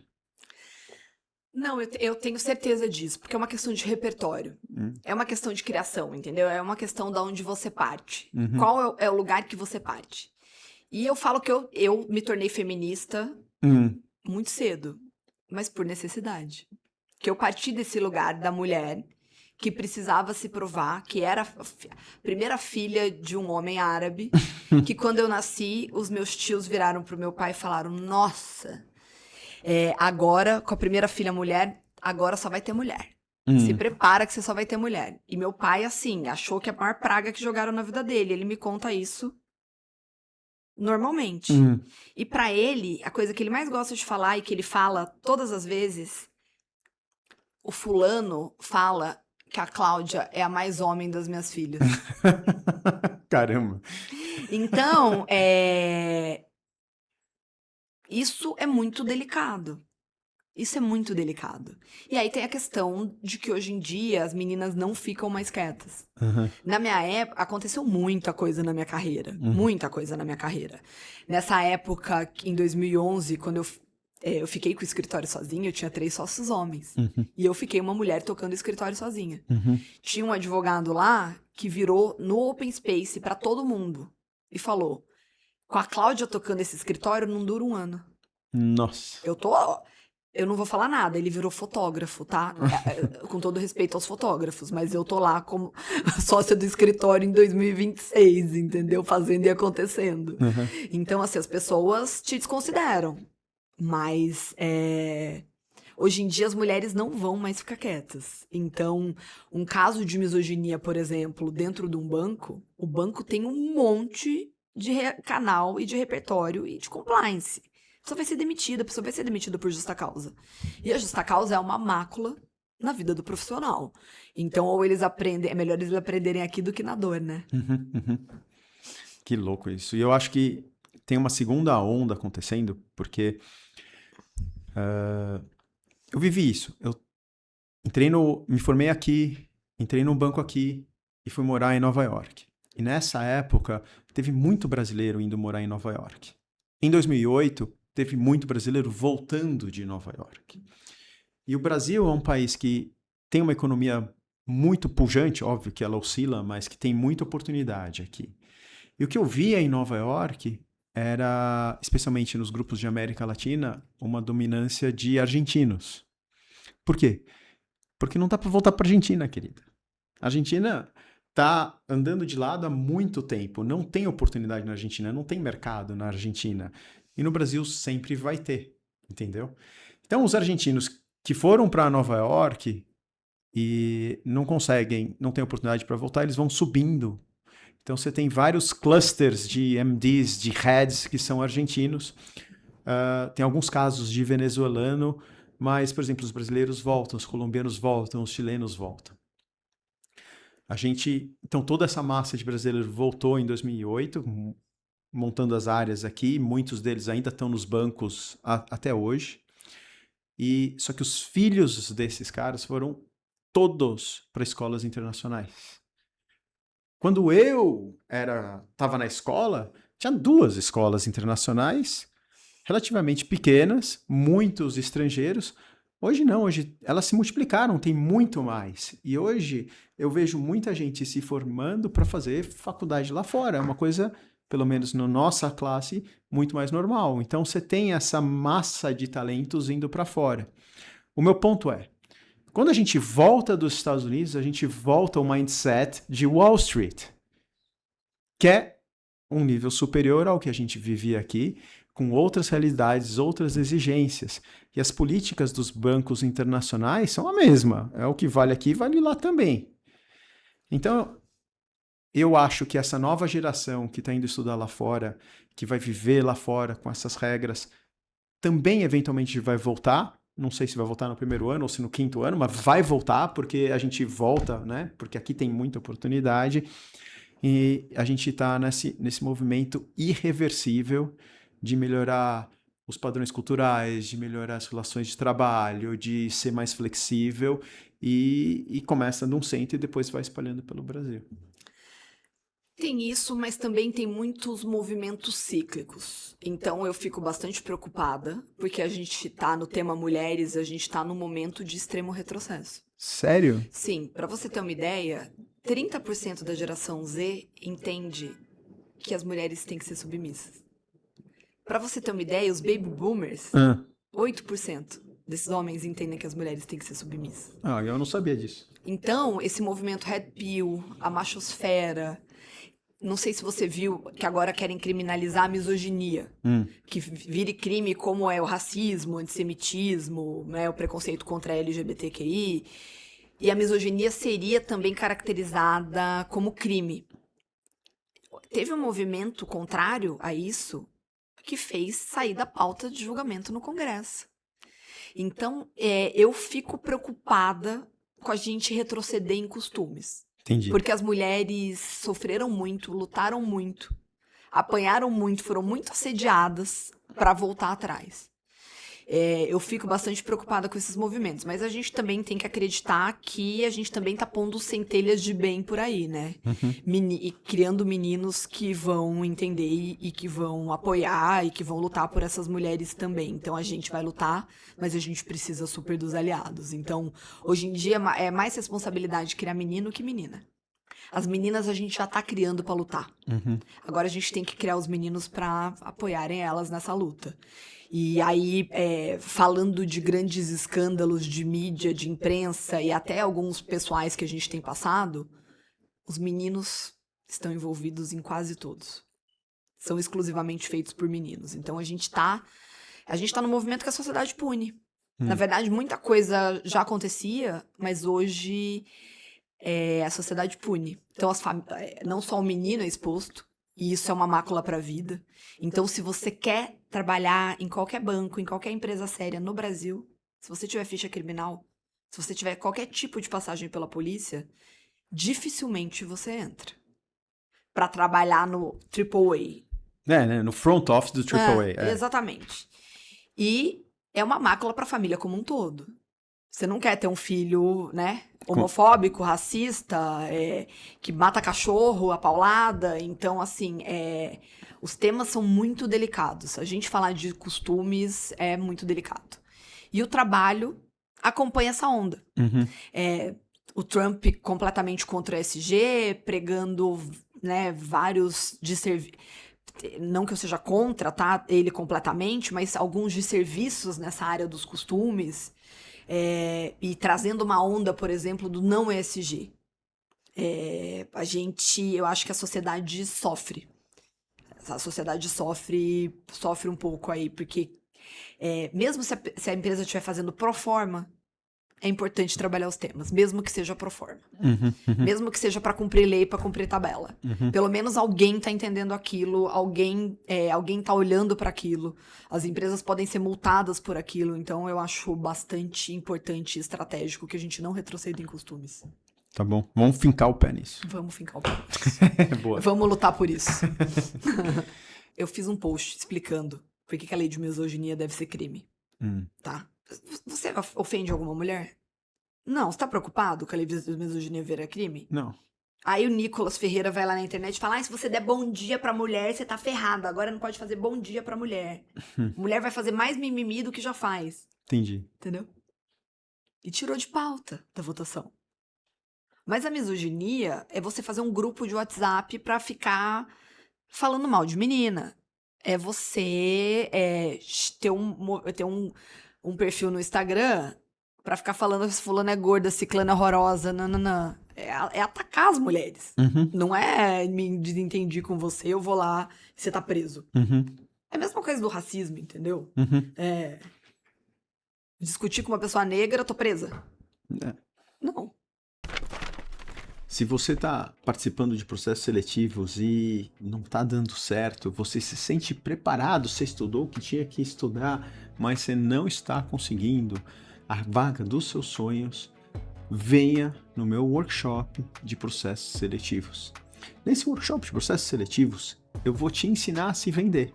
Não, eu tenho certeza disso, porque é uma questão de repertório. É uma questão de criação, entendeu? É uma questão de onde você parte. Qual é o lugar que você parte? E eu falo que eu me tornei feminista muito cedo, mas por necessidade. Que eu parti desse lugar da mulher que precisava se provar, que era a primeira filha de um homem árabe, que quando eu nasci, os meus tios viraram pro meu pai e falaram, nossa... agora, com a primeira filha mulher, agora só vai ter mulher. Se prepara que você só vai ter mulher. E meu pai, assim, achou que é a maior praga que jogaram na vida dele. Ele me conta isso normalmente. E pra ele, a coisa que ele mais gosta de falar e que ele fala todas as vezes, o fulano fala que a Cláudia é a mais homem das minhas filhas. Caramba! Então, isso é muito delicado. Isso é muito delicado. E aí tem a questão de que hoje em dia as meninas não ficam mais quietas. Na minha época, aconteceu muita coisa na minha carreira. Muita coisa na minha carreira. Nessa época, em 2011, quando eu fiquei com o escritório sozinha, eu tinha 3 sócios homens. E eu fiquei uma mulher tocando o escritório sozinha. Tinha um advogado lá que virou no Open Space pra todo mundo. E falou, com a Cláudia tocando esse escritório, não dura um ano. Nossa. Eu não vou falar nada, ele virou fotógrafo, tá? Com todo respeito aos fotógrafos, mas eu tô lá como sócia do escritório em 2026, entendeu? Fazendo e acontecendo. Então, assim, as pessoas te desconsideram. Mas, hoje em dia, as mulheres não vão mais ficar quietas. Então, um caso de misoginia, por exemplo, dentro de um banco, o banco tem um monte de canal e de repertório e de compliance. A pessoa vai ser demitida por justa causa. E a justa causa é uma mácula na vida do profissional. Então, ou eles aprendem, é melhor eles aprenderem aqui do que na dor, né? Que louco isso. E eu acho que tem uma segunda onda acontecendo, porque eu vivi isso. Eu me formei aqui, entrei num banco aqui e fui morar em Nova York. E nessa época, teve muito brasileiro indo morar em Nova York. Em 2008, teve muito brasileiro voltando de Nova York. E o Brasil é um país que tem uma economia muito pujante, óbvio que ela oscila, mas que tem muita oportunidade aqui. E o que eu via em Nova York era, especialmente nos grupos de América Latina, uma dominância de argentinos. Por quê? Porque não dá para voltar para a Argentina, querida. A Argentina está andando de lado há muito tempo. Não tem oportunidade na Argentina, não tem mercado na Argentina. E no Brasil sempre vai ter, entendeu? Então, os argentinos que foram para Nova York e não conseguem, não têm oportunidade para voltar, eles vão subindo. Então, você tem vários clusters de MDs, de heads, que são argentinos. Tem alguns casos de venezuelano, mas, por exemplo, os brasileiros voltam, os colombianos voltam, os chilenos voltam. Então, toda essa massa de brasileiros voltou em 2008, montando as áreas aqui. Muitos deles ainda estão nos bancos até hoje. Só que os filhos desses caras foram todos para escolas internacionais. Quando eu estava na escola, tinha 2 escolas internacionais, relativamente pequenas, muitos estrangeiros. Hoje não, hoje elas se multiplicaram, tem muito mais. E hoje eu vejo muita gente se formando para fazer faculdade lá fora. É uma coisa, pelo menos na nossa classe, muito mais normal. Então você tem essa massa de talentos indo para fora. O meu ponto é, quando a gente volta dos Estados Unidos, a gente volta ao mindset de Wall Street, que é um nível superior ao que a gente vivia aqui, com outras realidades, outras exigências. E as políticas dos bancos internacionais são a mesma. É o que vale aqui, vale lá também. Então, eu acho que essa nova geração que está indo estudar lá fora, que vai viver lá fora com essas regras, também eventualmente vai voltar. Não sei se vai voltar no primeiro ano ou se no 5º ano, mas vai voltar, porque a gente volta, né? Porque aqui tem muita oportunidade. E a gente está nesse movimento irreversível de melhorar os padrões culturais, de melhorar as relações de trabalho, de ser mais flexível e começa num centro e depois vai espalhando pelo Brasil. Tem isso, mas também tem muitos movimentos cíclicos. Então eu fico bastante preocupada, porque a gente tá no tema mulheres, a gente tá num momento de extremo retrocesso. Sério? Sim, para você ter uma ideia, 30% da geração Z entende que as mulheres têm que ser submissas. Para você ter uma ideia, os baby boomers, 8% desses homens entendem que as mulheres têm que ser submissas. Eu não sabia disso. Então, esse movimento Red Pill, a machosfera, não sei se você viu que agora querem criminalizar a misoginia, que vire crime como é o racismo, o antissemitismo, né, o preconceito contra a LGBTQI, e a misoginia seria também caracterizada como crime. Teve um movimento contrário a isso que fez sair da pauta de julgamento no Congresso. Então, eu fico preocupada com a gente retroceder em costumes. Entendi. Porque as mulheres sofreram muito, lutaram muito, apanharam muito, foram muito assediadas para voltar atrás. Eu fico bastante preocupada com esses movimentos, mas a gente também tem que acreditar que a gente também tá pondo centelhas de bem por aí, né? E criando meninos que vão entender e que vão apoiar e que vão lutar por essas mulheres também. Então a gente vai lutar, mas a gente precisa super dos aliados. Então, hoje em dia é mais responsabilidade criar menino que menina. As meninas a gente já tá criando pra lutar. Agora a gente tem que criar os meninos pra apoiarem elas nessa luta. E aí, falando de grandes escândalos de mídia, de imprensa e até alguns pessoais que a gente tem passado, os meninos estão envolvidos em quase todos. São exclusivamente feitos por meninos. Então a gente tá no movimento que a sociedade pune. Na verdade, muita coisa já acontecia, mas hoje a sociedade pune. Então não só o menino é exposto, e isso é uma mácula para a vida. Então, se você quer trabalhar em qualquer banco, em qualquer empresa séria no Brasil, se você tiver ficha criminal, se você tiver qualquer tipo de passagem pela polícia, dificilmente você entra para trabalhar no AAA. Né? No front office do AAA. Exatamente. E é uma mácula para a família como um todo. Você não quer ter um filho, né, homofóbico, racista, que mata cachorro, a paulada. Então, assim, os temas são muito delicados. A gente falar de costumes é muito delicado. E o trabalho acompanha essa onda. O Trump completamente contra o ESG, pregando, né, vários não que eu seja contra, tá, ele completamente, mas alguns desserviços nessa área dos costumes, e trazendo uma onda, por exemplo, do não ESG. Eu acho que a sociedade sofre. A sociedade sofre um pouco aí, porque mesmo se a empresa estiver fazendo pro forma, é importante trabalhar os temas, mesmo que seja pro forma. Mesmo que seja para cumprir lei, para cumprir tabela. Pelo menos alguém tá entendendo aquilo, alguém tá olhando para aquilo. As empresas podem ser multadas por aquilo, então eu acho bastante importante e estratégico que a gente não retroceda em costumes. Tá bom, vamos fincar o pé nisso. Vamos fincar o pé nisso. Boa. Vamos lutar por isso. Eu fiz um post explicando por que a lei de misoginia deve ser crime. Tá? Você ofende alguma mulher? Não. Você tá preocupado que a lei de misoginia vira crime? Não. Aí o Nicolas Ferreira vai lá na internet e fala: se você der bom dia pra mulher, você tá ferrado. Agora não pode fazer bom dia pra mulher. Mulher vai fazer mais mimimi do que já faz. Entendi. Entendeu? E tirou de pauta da votação. Mas a misoginia é você fazer um grupo de WhatsApp pra ficar falando mal de menina. É você ter um perfil no Instagram pra ficar falando se fulano é gorda, ciclana é horrorosa, nananã. É atacar as mulheres. Não é me desentendi com você, eu vou lá e você tá preso. É a mesma coisa do racismo, entendeu? Discutir com uma pessoa negra, eu tô presa. Não. Se você está participando de processos seletivos e não está dando certo, você se sente preparado, você estudou o que tinha que estudar, mas você não está conseguindo a vaga dos seus sonhos, venha no meu workshop de processos seletivos. Nesse workshop de processos seletivos, eu vou te ensinar a se vender.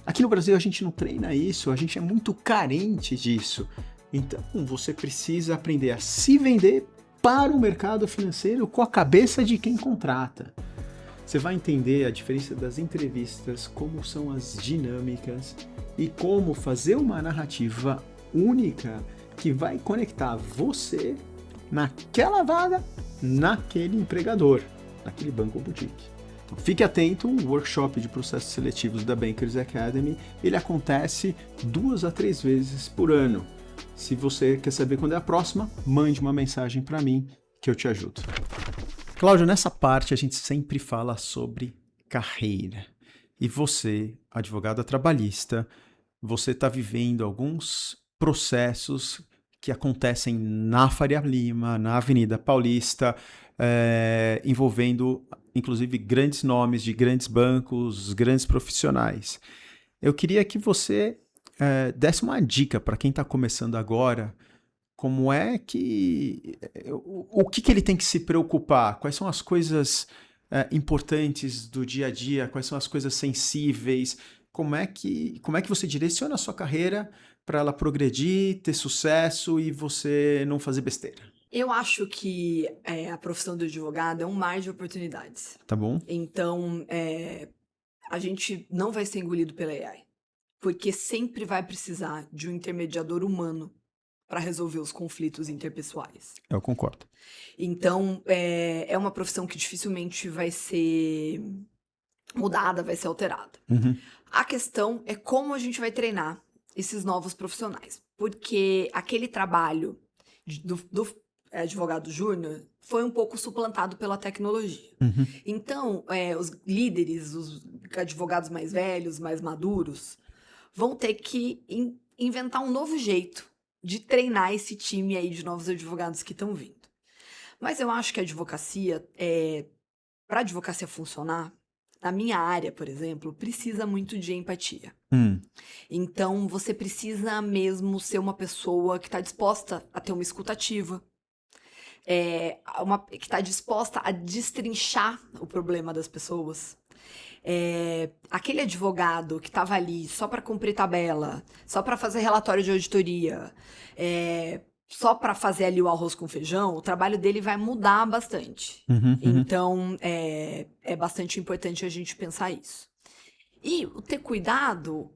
Aqui no Brasil a gente não treina isso, a gente é muito carente disso. Então você precisa aprender a se vender para o mercado financeiro com a cabeça de quem contrata. Você vai entender a diferença das entrevistas, como são as dinâmicas e como fazer uma narrativa única que vai conectar você naquela vaga, naquele empregador, naquele banco boutique. Então, fique atento, o workshop de processos seletivos da Bankers Academy, ele acontece 2 a 3 vezes por ano. Se você quer saber quando é a próxima, mande uma mensagem para mim que eu te ajudo. Cláudio, nessa parte a gente sempre fala sobre carreira. E você, advogada trabalhista, você está vivendo alguns processos que acontecem na Faria Lima, na Avenida Paulista, envolvendo inclusive grandes nomes de grandes bancos, grandes profissionais. Eu queria que você desse uma dica para quem está começando agora, como é que... O que ele tem que se preocupar? Quais são as coisas importantes do dia a dia? Quais são as coisas sensíveis? Como é que você direciona a sua carreira para ela progredir, ter sucesso e você não fazer besteira? Eu acho que a profissão do advogado é um mar de oportunidades. Tá bom? Então, a gente não vai ser engolido pela AI. Porque sempre vai precisar de um intermediador humano para resolver os conflitos interpessoais. Eu concordo. Então, é uma profissão que dificilmente vai ser mudada, vai ser alterada. A questão é como a gente vai treinar esses novos profissionais. Porque aquele trabalho do advogado júnior foi um pouco suplantado pela tecnologia. Então, os líderes, os advogados mais velhos, mais maduros, vão ter que inventar um novo jeito de treinar esse time aí de novos advogados que estão vindo. Mas eu acho que a advocacia, para a advocacia funcionar, na minha área, por exemplo, precisa muito de empatia. Então, você precisa mesmo ser uma pessoa que está disposta a ter uma escuta ativa, que está disposta a destrinchar o problema das pessoas. Aquele advogado que estava ali só para cumprir tabela, só para fazer relatório de auditoria, só para fazer ali o arroz com feijão, o trabalho dele vai mudar bastante. Então, é bastante importante a gente pensar isso. E o ter cuidado,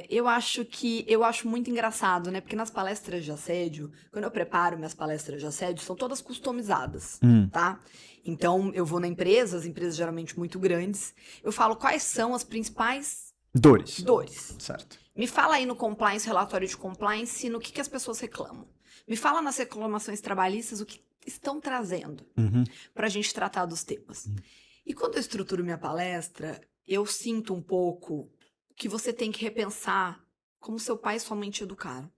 eu acho muito engraçado, né? Porque nas palestras de assédio, quando eu preparo minhas palestras de assédio, são todas customizadas, tá? Então, eu vou na empresa, as empresas geralmente muito grandes, eu falo quais são as principais Dores. Certo. Me fala aí no compliance, relatório de compliance, no que as pessoas reclamam. Me fala nas reclamações trabalhistas o que estão trazendo pra gente tratar dos temas. E quando eu estruturo minha palestra, eu sinto um pouco que você tem que repensar como seu pai e sua mãe te educaram.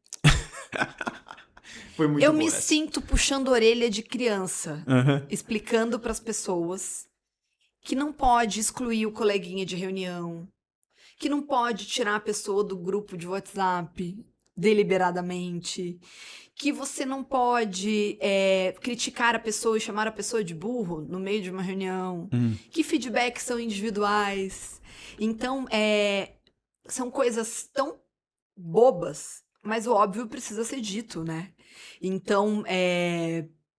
Foi muito Eu bom me essa. sinto puxando a orelha de criança, explicando para as pessoas que não pode excluir o coleguinha de reunião, que não pode tirar a pessoa do grupo de WhatsApp deliberadamente, que você não pode criticar a pessoa e chamar a pessoa de burro no meio de uma reunião, que feedbacks são individuais. Então, são coisas tão bobas, mas o óbvio precisa ser dito, né? Então,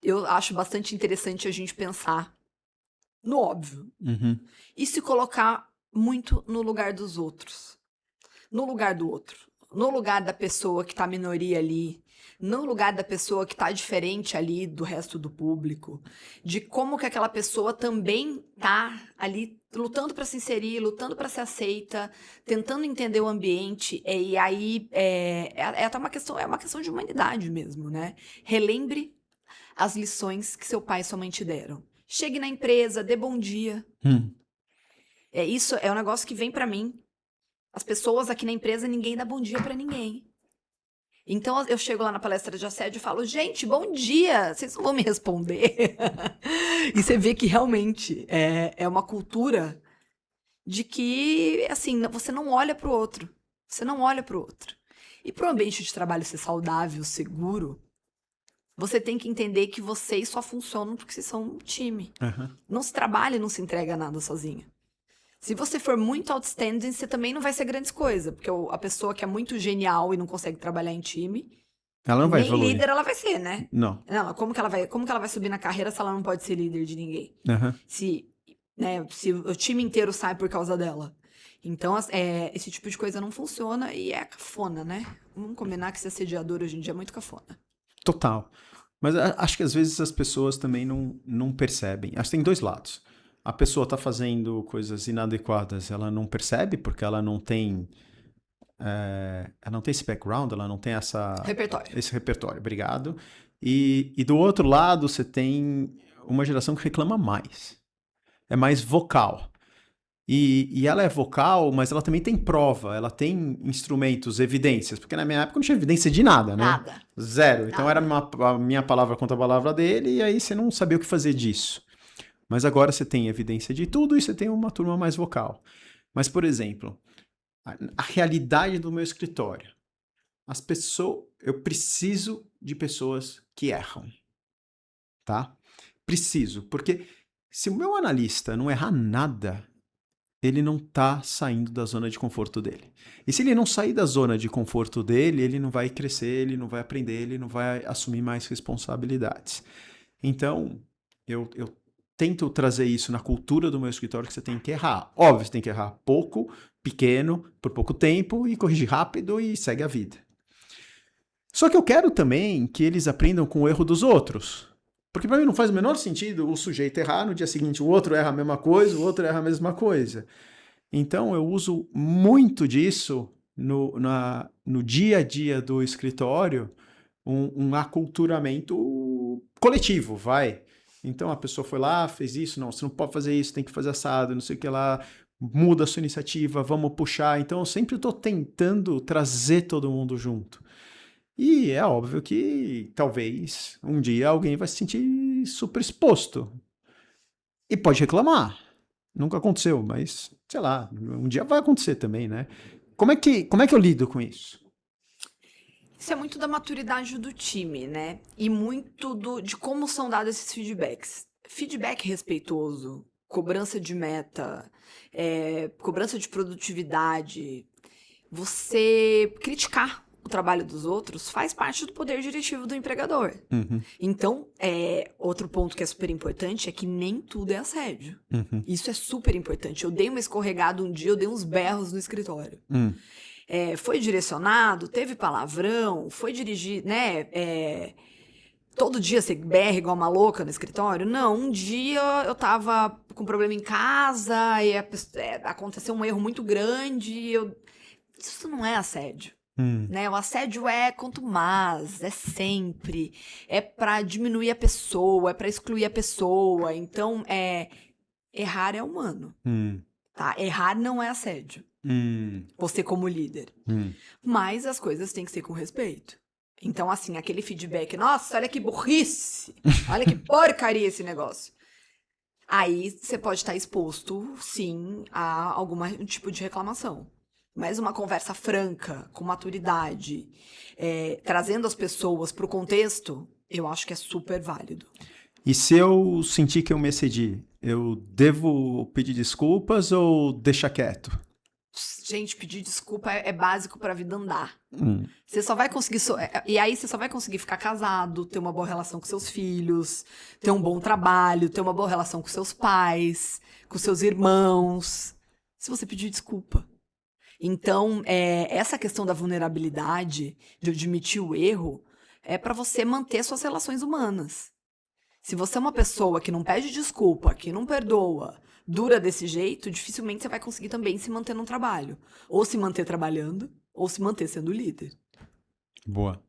eu acho bastante interessante a gente pensar no óbvio e se colocar muito no lugar dos outros, no lugar do outro, no lugar da pessoa que tá minoria ali, no lugar da pessoa que tá diferente ali do resto do público, de como que aquela pessoa também tá ali lutando para se inserir, lutando para ser aceita, tentando entender o ambiente, e aí até uma questão de humanidade mesmo, né? Relembre as lições que seu pai e sua mãe te deram. Chegue na empresa, dê bom dia. Isso é um negócio que vem pra mim. As pessoas aqui na empresa, ninguém dá bom dia pra ninguém. Então, eu chego lá na palestra de assédio e falo, gente, bom dia, vocês não vão me responder. E você vê que realmente é uma cultura de que, assim, você não olha pro outro. Você não olha pro outro. E pro ambiente de trabalho ser saudável, seguro, você tem que entender que vocês só funcionam porque vocês são um time. Não se trabalha e não se entrega nada sozinho. Se você for muito outstanding, você também não vai ser grandes coisas. Porque a pessoa que é muito genial e não consegue trabalhar em time, Ela não vai nem evoluir. líder ela vai ser, né? Não. Como que ela vai subir na carreira se ela não pode ser líder de ninguém? Se o time inteiro sai por causa dela. Então, esse tipo de coisa não funciona e é cafona, né? Vamos combinar que ser assediador hoje em dia é muito cafona. Total. Mas acho que às vezes as pessoas também não percebem. Acho que tem dois lados. A pessoa está fazendo coisas inadequadas, ela não percebe porque ela não tem esse background, ela não tem esse repertório. Obrigado. E do outro lado, você tem uma geração que reclama mais. É mais vocal. E ela é vocal, mas ela também tem prova, ela tem instrumentos, evidências, porque na minha época não tinha evidência de nada, né? Nada. Zero. Então era a minha palavra contra a palavra dele, e aí você não sabia o que fazer disso. Mas agora você tem evidência de tudo e você tem uma turma mais vocal. Mas, por exemplo, a realidade do meu escritório. Eu preciso de pessoas que erram, tá? Preciso, porque se o meu analista não errar nada, ele não tá saindo da zona de conforto dele. E se ele não sair da zona de conforto dele, ele não vai crescer, ele não vai aprender, ele não vai assumir mais responsabilidades. Então, eu tento trazer isso na cultura do meu escritório, que você tem que errar. Óbvio, você tem que errar pouco, pequeno, por pouco tempo, e corrigir rápido e segue a vida. Só que eu quero também que eles aprendam com o erro dos outros. Porque para mim não faz o menor sentido o sujeito errar, no dia seguinte o outro erra a mesma coisa, o outro erra a mesma coisa. Então eu uso muito disso no dia a dia do escritório, um aculturamento coletivo, vai. Então a pessoa foi lá, fez isso, não, você não pode fazer isso, tem que fazer assado, não sei o que lá, muda a sua iniciativa, vamos puxar. Então eu sempre estou tentando trazer todo mundo junto. E é óbvio que talvez um dia alguém vai se sentir super exposto. E pode reclamar. Nunca aconteceu, mas sei lá, um dia vai acontecer também, né? Como é que eu lido com isso? Isso é muito da maturidade do time, né? E muito de como são dados esses feedbacks. Feedback respeitoso, cobrança de meta, cobrança de produtividade, você criticar o trabalho dos outros faz parte do poder diretivo do empregador. Então, outro ponto que é super importante é que nem tudo é assédio. Isso é super importante. Eu dei uma escorregada um dia, eu dei uns berros no escritório. Foi direcionado, teve palavrão, foi dirigir, né? Todo dia você berra igual uma louca no escritório? Não, um dia eu tava com problema em casa e aconteceu um erro muito grande. Isso não é assédio. Né? O assédio é contumaz, é sempre. É pra diminuir a pessoa, é pra excluir a pessoa. Então, errar é humano. Tá? Errar não é assédio. Você como líder. Mas as coisas têm que ser com respeito. Então, assim, aquele feedback, nossa, olha que burrice, olha que porcaria esse negócio. Aí você pode estar exposto, sim, a algum tipo de reclamação. Mas uma conversa franca, com maturidade, trazendo as pessoas para o contexto, eu acho que é super válido. E se eu sentir que eu me excedi, eu devo pedir desculpas ou deixar quieto? Gente, pedir desculpa é básico pra vida andar. Você só vai conseguir... E aí você só vai conseguir ficar casado, ter uma boa relação com seus filhos, ter um bom trabalho, ter uma boa relação com seus pais, com seus irmãos, se você pedir desculpa. Então, essa questão da vulnerabilidade, de admitir o erro, é pra você manter suas relações humanas. Se você é uma pessoa que não pede desculpa, que não perdoa, dura desse jeito, dificilmente você vai conseguir também se manter no trabalho. Ou se manter trabalhando, ou se manter sendo líder. Boa.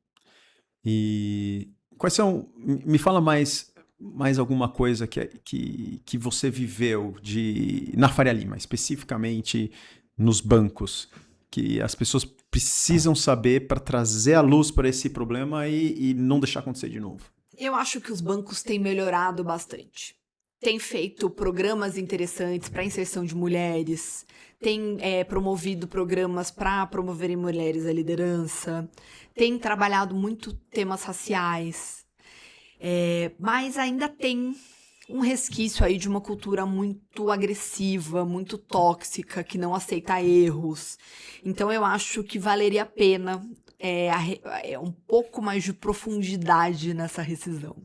E quais são... Me fala mais alguma coisa que você viveu na Faria Lima, especificamente nos bancos, que as pessoas precisam saber para trazer a luz para esse problema e não deixar acontecer de novo. Eu acho que os bancos têm melhorado bastante. Tem feito programas interessantes para inserção de mulheres, tem promovido programas para promoverem mulheres à liderança, tem trabalhado muito temas raciais, mas ainda tem um resquício aí de uma cultura muito agressiva, muito tóxica, que não aceita erros. Então eu acho que valeria a pena um pouco mais de profundidade nessa rescisão.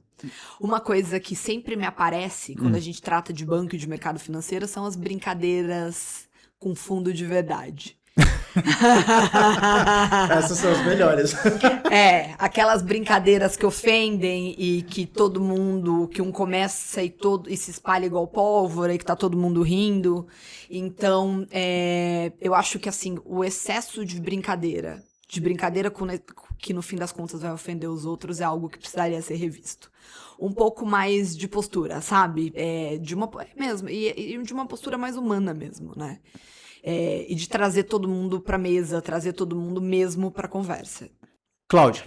Uma coisa que sempre me aparece quando a gente trata de banco e de mercado financeiro são as brincadeiras com fundo de verdade. Essas são as melhores. Aquelas brincadeiras que ofendem e que todo mundo, que um começa e se espalha igual pólvora e que tá todo mundo rindo. Então, eu acho que assim, o excesso de brincadeira que no fim das contas vai ofender os outros é algo que precisaria ser revisto. Um pouco mais de postura, sabe? De uma postura mais humana mesmo, né? E de trazer todo mundo pra mesa, trazer todo mundo mesmo pra conversa. Cláudia,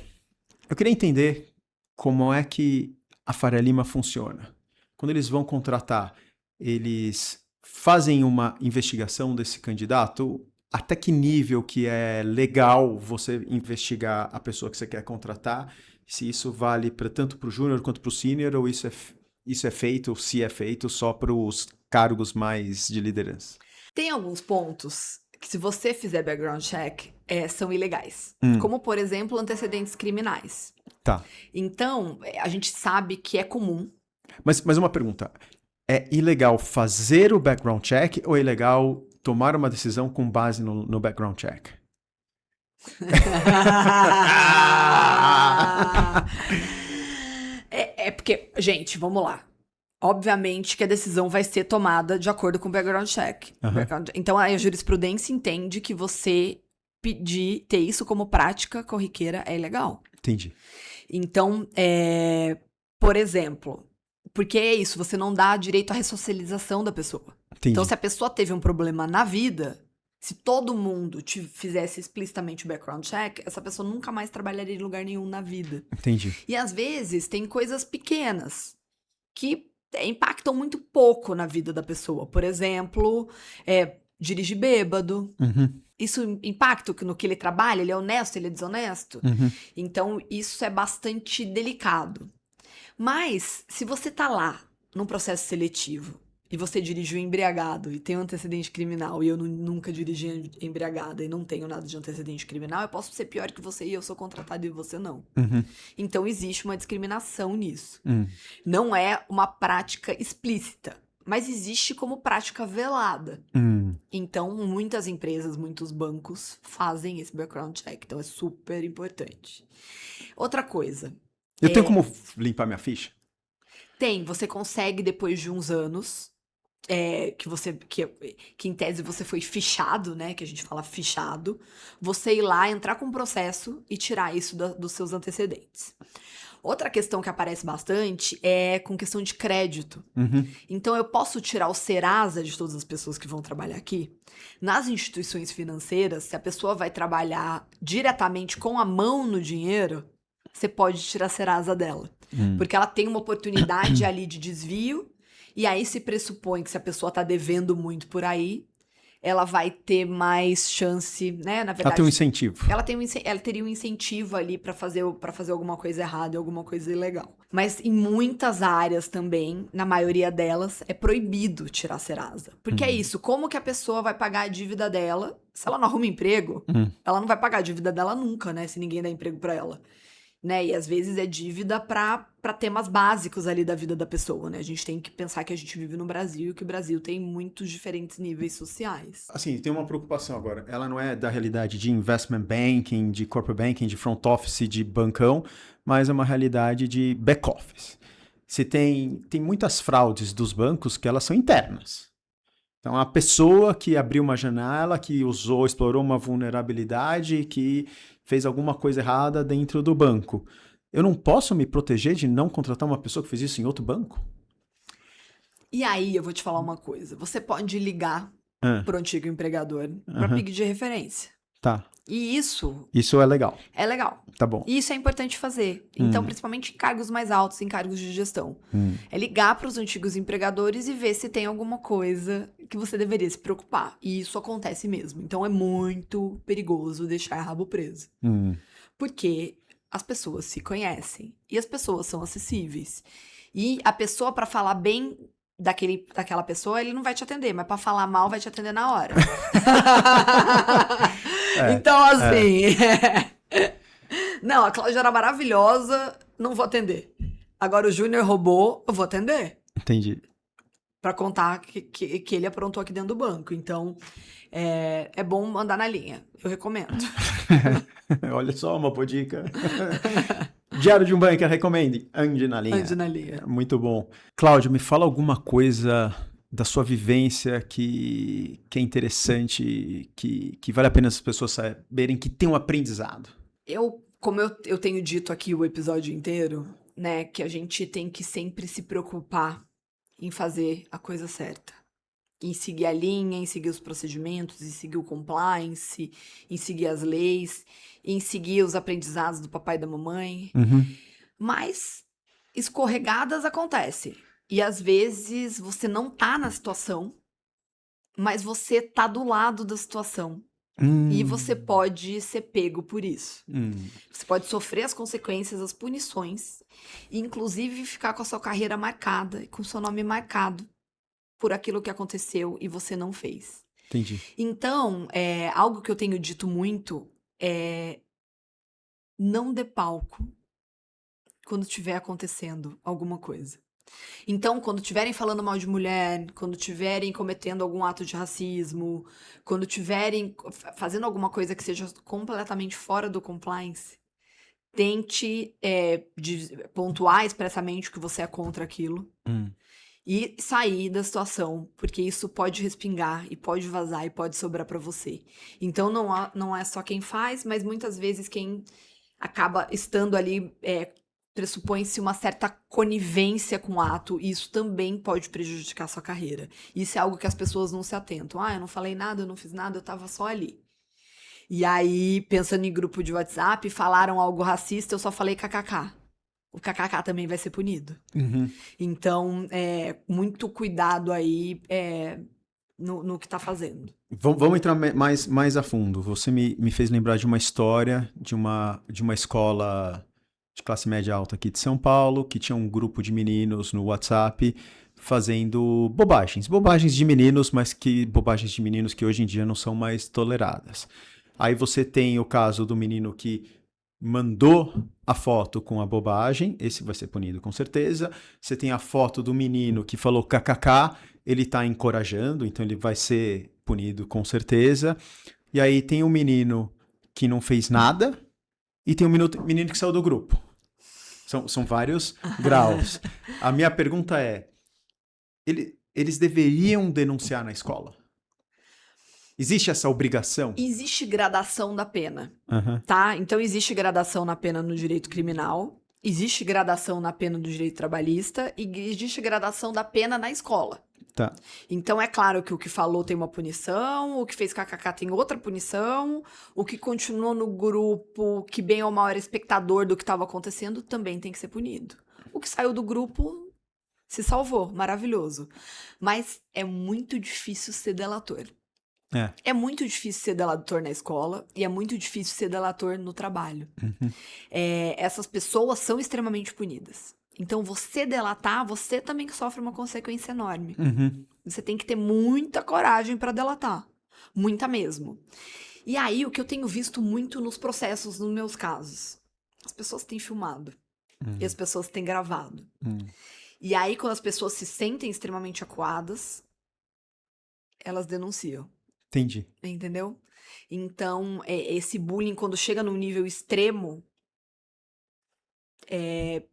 eu queria entender como é que a Faria Lima funciona. Quando eles vão contratar, eles fazem uma investigação desse candidato? Até que nível que é legal você investigar a pessoa que você quer contratar? Se isso vale tanto para o júnior quanto para o sênior, ou isso é feito, ou se é feito só para os cargos mais de liderança? Tem alguns pontos que, se você fizer background check, são ilegais. Como, por exemplo, antecedentes criminais. Tá. Então, a gente sabe que é comum. Mas uma pergunta. É ilegal fazer o background check ou é ilegal tomar uma decisão com base no background check? Porque, gente, vamos lá. Obviamente que a decisão vai ser tomada de acordo com o background check. Então, a jurisprudência entende que você ter isso como prática corriqueira é ilegal. Entendi. Então, por exemplo, porque é isso, você não dá direito à ressocialização da pessoa. Entendi. Então, se a pessoa teve um problema na vida, se todo mundo fizesse explicitamente o background check, essa pessoa nunca mais trabalharia em lugar nenhum na vida. Entendi. E às vezes tem coisas pequenas que impactam muito pouco na vida da pessoa. Por exemplo, dirigir bêbado. Isso impacta no que ele trabalha? Ele é honesto? Ele é desonesto? Então, isso é bastante delicado. Mas, se você tá lá num processo seletivo e e você dirigiu embriagado e tem um antecedente criminal e eu nunca dirigi embriagada e não tenho nada de antecedente criminal, eu posso ser pior que você e eu sou contratado e você não. Então existe uma discriminação nisso. Não é uma prática explícita, mas existe como prática velada. Então muitas empresas, muitos bancos fazem esse background check, então é super importante. Outra coisa. Eu tenho como limpar minha ficha? Você consegue depois de uns anos, que em tese você foi fichado, né, que a gente fala fichado, você ir lá, entrar com um processo e tirar isso dos seus antecedentes. Outra questão que aparece bastante é com questão de crédito. Então eu posso tirar o Serasa de todas as pessoas que vão trabalhar aqui. Nas instituições financeiras, se a pessoa vai trabalhar diretamente com a mão no dinheiro, você pode tirar a Serasa dela. Porque ela tem uma oportunidade ali de desvio, e aí se pressupõe que se a pessoa tá devendo muito por aí, ela vai ter mais chance, né? Na verdade, ela tem um incentivo. Ela teria um incentivo ali pra fazer alguma coisa errada, alguma coisa ilegal. Mas em muitas áreas também, na maioria delas, é proibido tirar a Serasa. Porque é isso, como que a pessoa vai pagar a dívida dela? Se ela não arruma emprego, ela não vai pagar a dívida dela nunca, né? Se ninguém dá emprego pra ela. Né? E às vezes é dívida para temas básicos ali da vida da pessoa, né? A gente tem que pensar que a gente vive no Brasil e que o Brasil tem muitos diferentes níveis sociais. Assim, tem uma preocupação agora. Ela não é da realidade de investment banking, de corporate banking, de front office, de bancão, mas é uma realidade de back office. Tem muitas fraudes dos bancos que elas são internas. Então, a pessoa que abriu uma janela, que explorou uma vulnerabilidade, que fez alguma coisa errada dentro do banco. Eu não posso me proteger de não contratar uma pessoa que fez isso em outro banco? E aí, eu vou te falar uma coisa. Você pode ligar pro antigo empregador para pedir referência. Tá. E isso é legal. É legal. Tá bom. E isso é importante fazer. Então, principalmente em cargos mais altos, em cargos de gestão. É ligar para os antigos empregadores e ver se tem alguma coisa que você deveria se preocupar. E isso acontece mesmo. Então, é muito perigoso deixar rabo preso. Porque as pessoas se conhecem. E as pessoas são acessíveis. E a pessoa, para falar bem daquela pessoa, ele não vai te atender, mas pra falar mal vai te atender na hora. Então, assim... Não, a Cláudia era maravilhosa, não vou atender. Agora o Júnior roubou, eu vou atender. Entendi. Pra contar que ele aprontou aqui dentro do banco. Então, é bom andar na linha. Eu recomendo. Olha só, uma boa dica. Diário de um Banker, recomende. Ande na linha. Ande na linha. Muito bom. Cláudia, me fala alguma coisa da sua vivência que é interessante, que vale a pena as pessoas saberem, que tem um aprendizado. Como eu tenho dito aqui o episódio inteiro, né, que a gente tem que sempre se preocupar em fazer a coisa certa. Em seguir a linha, em seguir os procedimentos, em seguir o compliance, em seguir as leis, em seguir os aprendizados do papai e da mamãe. Mas escorregadas acontecem. E às vezes você não tá na situação, mas você tá do lado da situação. E você pode ser pego por isso. Você pode sofrer as consequências, as punições, e inclusive ficar com a sua carreira marcada e com o seu nome marcado por aquilo que aconteceu e você não fez. Entendi. Então, algo que eu tenho dito muito é não dê palco quando estiver acontecendo alguma coisa. Então, quando estiverem falando mal de mulher, quando estiverem cometendo algum ato de racismo, quando estiverem fazendo alguma coisa que seja completamente fora do compliance, tente pontuar expressamente que você é contra aquilo e sair da situação, porque isso pode respingar e pode vazar e pode sobrar pra você. Então, não é só quem faz, mas muitas vezes quem acaba estando ali... pressupõe-se uma certa conivência com o ato, e isso também pode prejudicar a sua carreira. Isso é algo que as pessoas não se atentam. Eu não falei nada, eu não fiz nada, eu tava só ali. E aí, pensando em grupo de WhatsApp, falaram algo racista, eu só falei kkk. O kkk também vai ser punido. Então, muito cuidado aí no que tá fazendo. Vamos entrar mais a fundo. Você me fez lembrar de uma história de uma escola... de classe média alta aqui de São Paulo, que tinha um grupo de meninos no WhatsApp fazendo bobagens. Bobagens de meninos, mas que bobagens de meninos que hoje em dia não são mais toleradas. Aí você tem o caso do menino que mandou a foto com a bobagem, esse vai ser punido com certeza. Você tem a foto do menino que falou kkk, ele tá encorajando, então ele vai ser punido com certeza. E aí tem o menino que não fez nada e tem o menino que saiu do grupo. São vários graus. A minha pergunta é, eles deveriam denunciar na escola? Existe essa obrigação? Existe gradação da pena, Uhum. tá? Então, existe gradação na pena no direito criminal, existe gradação na pena do direito trabalhista e existe gradação da pena na escola. Tá. Então, é claro que o que falou tem uma punição, o que fez kkk tem outra punição, o que continuou no grupo, que bem ou mal era espectador do que estava acontecendo, também tem que ser punido. O que saiu do grupo se salvou, maravilhoso. Mas é muito difícil ser delator. É muito difícil ser delator na escola e é muito difícil ser delator no trabalho. Uhum. Essas pessoas são extremamente punidas. Então, você delatar, você também sofre uma consequência enorme. Uhum. Você tem que ter muita coragem para delatar. Muita mesmo. E aí, o que eu tenho visto muito nos processos, nos meus casos, as pessoas têm filmado. E as pessoas têm gravado. E aí, quando as pessoas se sentem extremamente acuadas, elas denunciam. Entendi. Entendeu? Então, esse bullying, quando chega num nível extremo,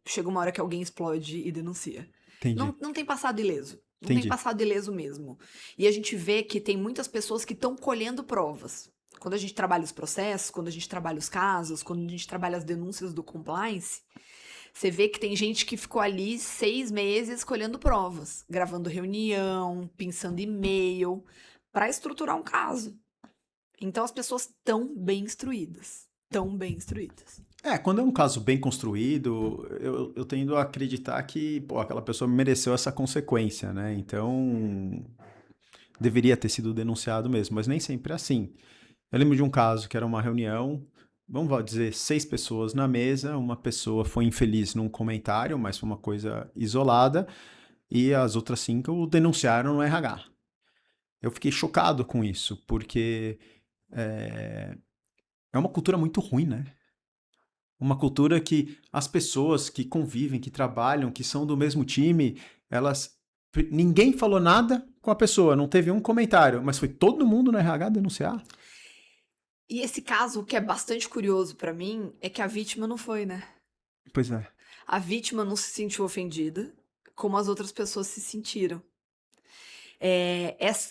chega uma hora que alguém explode e denuncia. Entendi. Não tem passado ileso. Não Entendi. tem passado ileso mesmo. E a gente vê que tem muitas pessoas que estão colhendo provas. Quando a gente trabalha os processos, quando a gente trabalha os casos, quando a gente trabalha as denúncias do compliance, você vê que tem gente que ficou ali 6 meses colhendo provas, gravando reunião, pensando e-mail, para estruturar um caso. Então as pessoas estão bem instruídas. Tão bem instruídas. Quando é um caso bem construído, eu tendo a acreditar que aquela pessoa mereceu essa consequência, né? Então, deveria ter sido denunciado mesmo, mas nem sempre é assim. Eu lembro de um caso que era uma reunião, vamos dizer, 6 pessoas na mesa, uma pessoa foi infeliz num comentário, mas foi uma coisa isolada, e as outras 5 denunciaram no RH. Eu fiquei chocado com isso, porque é uma cultura muito ruim, né? Uma cultura que as pessoas que convivem, que trabalham, que são do mesmo time, ninguém falou nada com a pessoa, não teve um comentário, mas foi todo mundo no RH denunciar. E esse caso, o que é bastante curioso pra mim, é que a vítima não foi, né? Pois é. A vítima não se sentiu ofendida, como as outras pessoas se sentiram.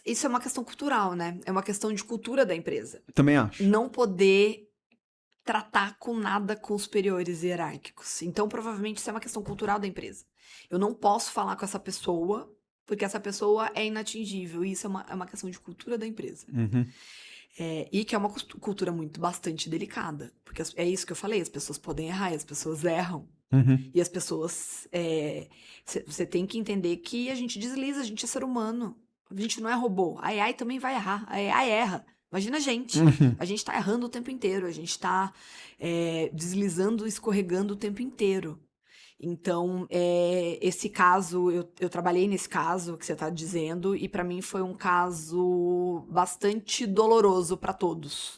Isso é uma questão cultural, né? É uma questão de cultura da empresa. Também acho. Não poder tratar com nada com superiores hierárquicos. Então, provavelmente, isso é uma questão cultural da empresa. Eu não posso falar com essa pessoa, porque essa pessoa é inatingível. E isso é uma questão de cultura da empresa. Uhum. E que é uma cultura bastante delicada. Porque é isso que eu falei, as pessoas podem errar e as pessoas erram. Uhum. E as pessoas... Você tem que entender que a gente desliza, a gente é ser humano. A gente não é robô. A AI também vai errar. A AI erra. Imagina a gente. A gente tá errando o tempo inteiro. A gente tá deslizando, escorregando o tempo inteiro. Então, esse caso, eu trabalhei nesse caso que você tá dizendo, e pra mim foi um caso bastante doloroso pra todos.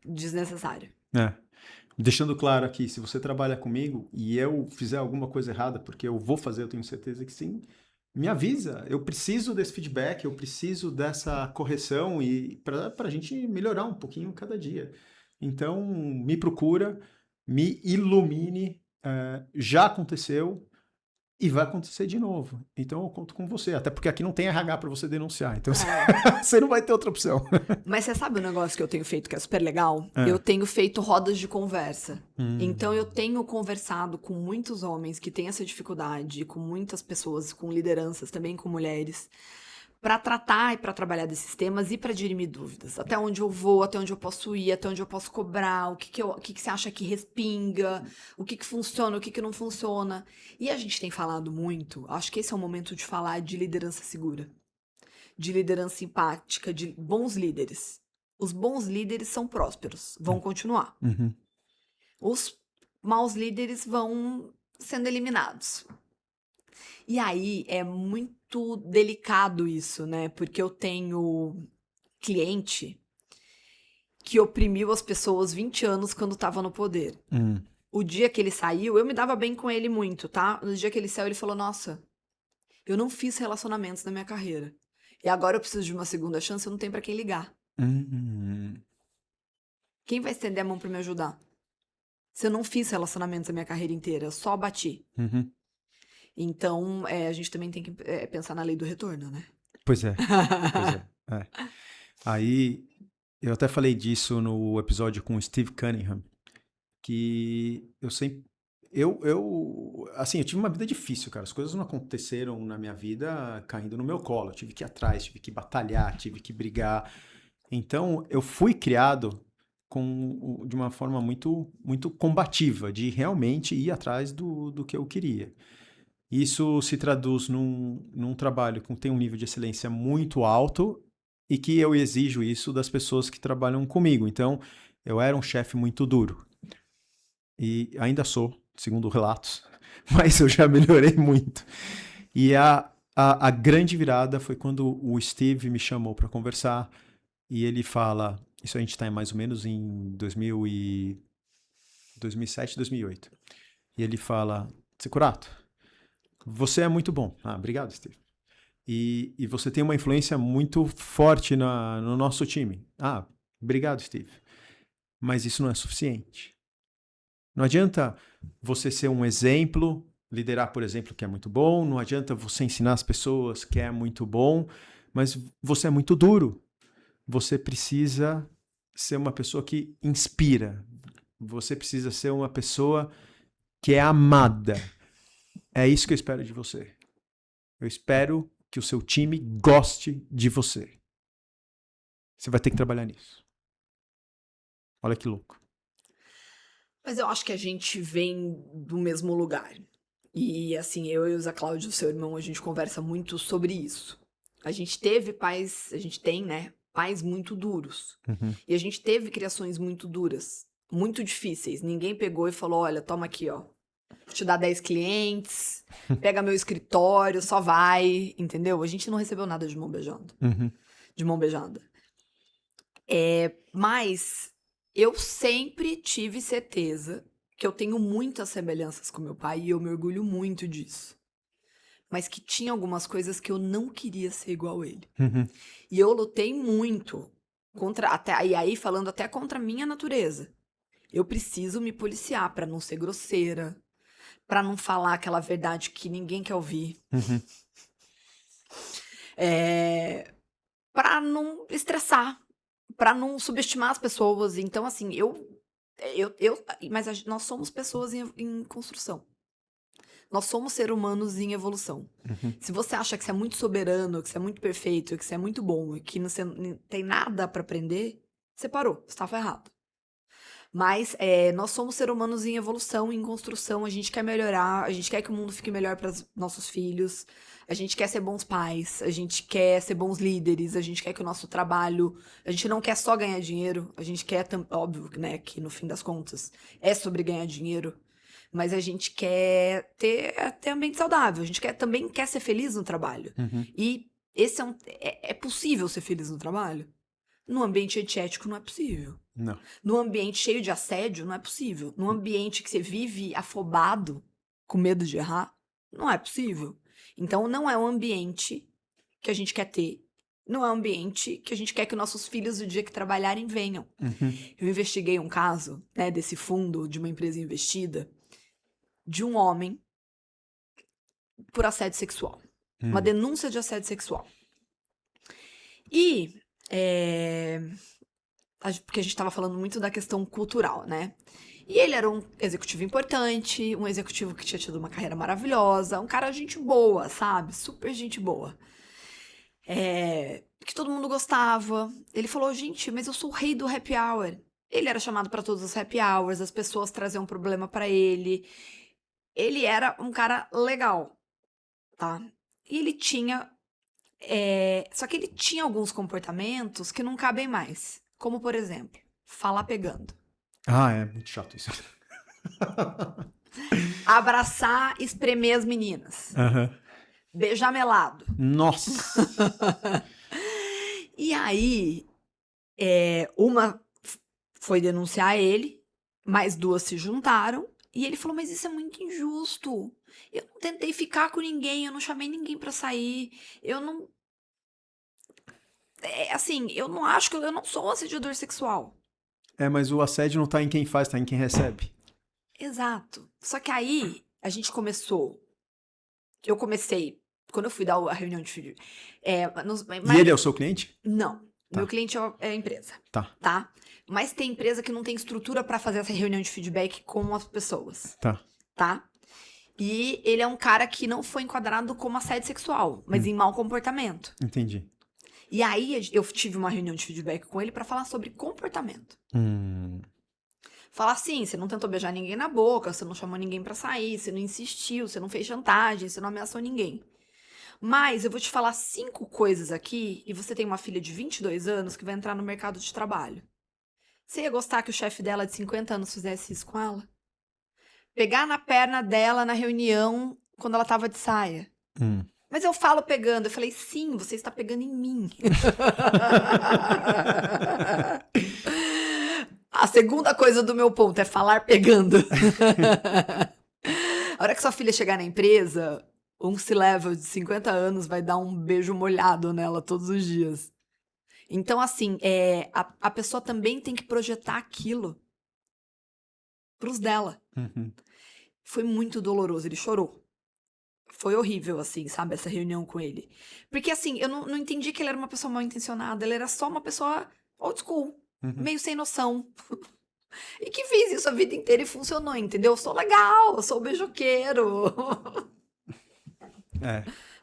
Desnecessário. Deixando claro aqui, se você trabalha comigo e eu fizer alguma coisa errada, porque eu vou fazer, eu tenho certeza que sim, me avisa. Eu preciso desse feedback, eu preciso dessa correção e para a gente melhorar um pouquinho cada dia. Então, me procura, me ilumine. Já aconteceu e vai acontecer de novo. Então, eu conto com você. Até porque aqui não tem RH para você denunciar. Então, você não vai ter outra opção. Mas você sabe um negócio que eu tenho feito que é super legal? Eu tenho feito rodas de conversa. Então, eu tenho conversado com muitos homens que têm essa dificuldade, com muitas pessoas, com lideranças, também com mulheres, para tratar e para trabalhar desses temas e para dirimir dúvidas. Até onde eu vou, até onde eu posso ir, até onde eu posso cobrar, o que você acha que respinga, o que funciona, o que não funciona. E a gente tem falado muito, acho que esse é o momento de falar de liderança segura, de liderança empática, de bons líderes. Os bons líderes são prósperos, vão continuar. Os maus líderes vão sendo eliminados. E aí é muito muito delicado isso, né? Porque eu tenho cliente que oprimiu as pessoas 20 anos quando tava no poder. O dia que ele saiu, eu me dava bem com ele muito, tá? No dia que ele saiu, ele falou, nossa, eu não fiz relacionamentos na minha carreira. E agora eu preciso de uma segunda chance, eu não tenho pra quem ligar. Quem vai estender a mão pra me ajudar? Se eu não fiz relacionamentos a minha carreira inteira, eu só bati. Então, a gente também tem que pensar na lei do retorno, né? Pois é. Aí, eu até falei disso no episódio com o Steve Cunningham, que eu sempre... assim, eu tive uma vida difícil, cara. As coisas não aconteceram na minha vida caindo no meu colo. Eu tive que ir atrás, tive que batalhar, tive que brigar. Então, eu fui criado de uma forma muito, muito combativa, de realmente ir atrás do que eu queria. Isso se traduz num trabalho que tem um nível de excelência muito alto e que eu exijo isso das pessoas que trabalham comigo. Então, eu era um chefe muito duro. E ainda sou, segundo relatos, mas eu já melhorei muito. E a grande virada foi quando o Steve me chamou para conversar e ele fala, isso a gente está mais ou menos em 2007, 2008. E ele fala, Securato, você é muito bom. Ah, obrigado, Steve. E você tem uma influência muito forte no nosso time. Ah, obrigado, Steve. Mas isso não é suficiente. Não adianta você ser um exemplo, liderar, por exemplo, que é muito bom. Não adianta você ensinar as pessoas que é muito bom. Mas você é muito duro. Você precisa ser uma pessoa que inspira. Você precisa ser uma pessoa que é amada. É isso que eu espero de você. Eu espero que o seu time goste de você. Você vai ter que trabalhar nisso. Olha que louco. Mas eu acho que a gente vem do mesmo lugar. E assim, eu e o Zé Cláudio, seu irmão, a gente conversa muito sobre isso. A gente teve pais, a gente tem, né, pais muito duros. E a gente teve criações muito duras, muito difíceis. Ninguém pegou e falou, olha, toma aqui, ó. Vou te dar 10 clientes, pega meu escritório, só vai, entendeu? A gente não recebeu nada de mão beijando. De mão beijada. Mas eu sempre tive certeza que eu tenho muitas semelhanças com meu pai e eu me orgulho muito disso. Mas que tinha algumas coisas que eu não queria ser igual a ele. E eu lutei muito e aí falando até contra a minha natureza. Eu preciso me policiar pra não ser grosseira, pra não falar aquela verdade que ninguém quer ouvir. Pra não estressar, pra não subestimar as pessoas. Então, assim, mas nós somos pessoas em construção. Nós somos seres humanos em evolução. Se você acha que você é muito soberano, que você é muito perfeito, que você é muito bom e que você não tem nada pra aprender, você parou, você estava errado. Mas nós somos seres humanos em evolução, em construção, a gente quer melhorar, a gente quer que o mundo fique melhor para os nossos filhos, a gente quer ser bons pais, a gente quer ser bons líderes, a gente quer que o nosso trabalho... A gente não quer só ganhar dinheiro, a gente quer... Óbvio, né, que no fim das contas é sobre ganhar dinheiro, mas a gente quer ter ambiente saudável, a gente também quer ser feliz no trabalho. E esse é possível ser feliz no trabalho? No ambiente antiético não é possível. Não. No ambiente cheio de assédio, não é possível. No ambiente que você vive afobado, com medo de errar, não é possível. Então, não é um ambiente que a gente quer ter. Não é um ambiente que a gente quer que nossos filhos, o dia que trabalharem, venham. Eu investiguei um caso, né, desse fundo de uma empresa investida, de um homem por assédio sexual. Uma denúncia de assédio sexual. E... porque a gente estava falando muito da questão cultural, né? E ele era um executivo importante, um executivo que tinha tido uma carreira maravilhosa, um cara gente boa, sabe? Super gente boa. Que todo mundo gostava. Ele falou, gente, mas eu sou o rei do happy hour. Ele era chamado para todos os happy hours, as pessoas traziam problema para ele. Ele era um cara legal, tá? E ele tinha... Só que ele tinha alguns comportamentos que não cabem mais. Como, por exemplo, falar pegando. Ah, é muito chato isso. Abraçar, espremer as meninas. Bejamelado. Nossa! E aí, uma foi denunciar ele, mais 2 se juntaram, e ele falou, mas isso é muito injusto. Eu não tentei ficar com ninguém, eu não chamei ninguém pra sair, eu não... assim, eu não acho que eu não sou um assediador sexual. Mas o assédio não tá em quem faz, tá em quem recebe. Exato. Só que aí, a gente começou... Eu comecei, quando eu fui dar a reunião de feedback... E ele é o seu cliente? Não. Tá. Meu cliente é a empresa. Tá. Mas tem empresa que não tem estrutura pra fazer essa reunião de feedback com as pessoas. Tá? E ele é um cara que não foi enquadrado como assédio sexual, mas em mau comportamento. Entendi. E aí eu tive uma reunião de feedback com ele pra falar sobre comportamento. Falar assim, você não tentou beijar ninguém na boca, você não chamou ninguém pra sair, você não insistiu, você não fez chantagem, você não ameaçou ninguém. Mas eu vou te falar 5 coisas aqui, e você tem uma filha de 22 anos que vai entrar no mercado de trabalho. Você ia gostar que o chefe dela de 50 anos fizesse isso com ela? Pegar na perna dela na reunião quando ela tava de saia. Mas eu falo pegando. Eu falei, sim, você está pegando em mim. A segunda coisa do meu ponto é falar pegando. A hora que sua filha chegar na empresa, um C-level de 50 anos vai dar um beijo molhado nela todos os dias. Então, assim, a pessoa também tem que projetar aquilo pros dela. Foi muito doloroso, ele chorou. Foi horrível, assim, sabe, essa reunião com ele. Porque, assim, eu não entendi que ele era uma pessoa mal intencionada, ele era só uma pessoa old school, meio sem noção. E que fiz isso a vida inteira e funcionou, entendeu? Eu sou legal, eu sou beijoqueiro.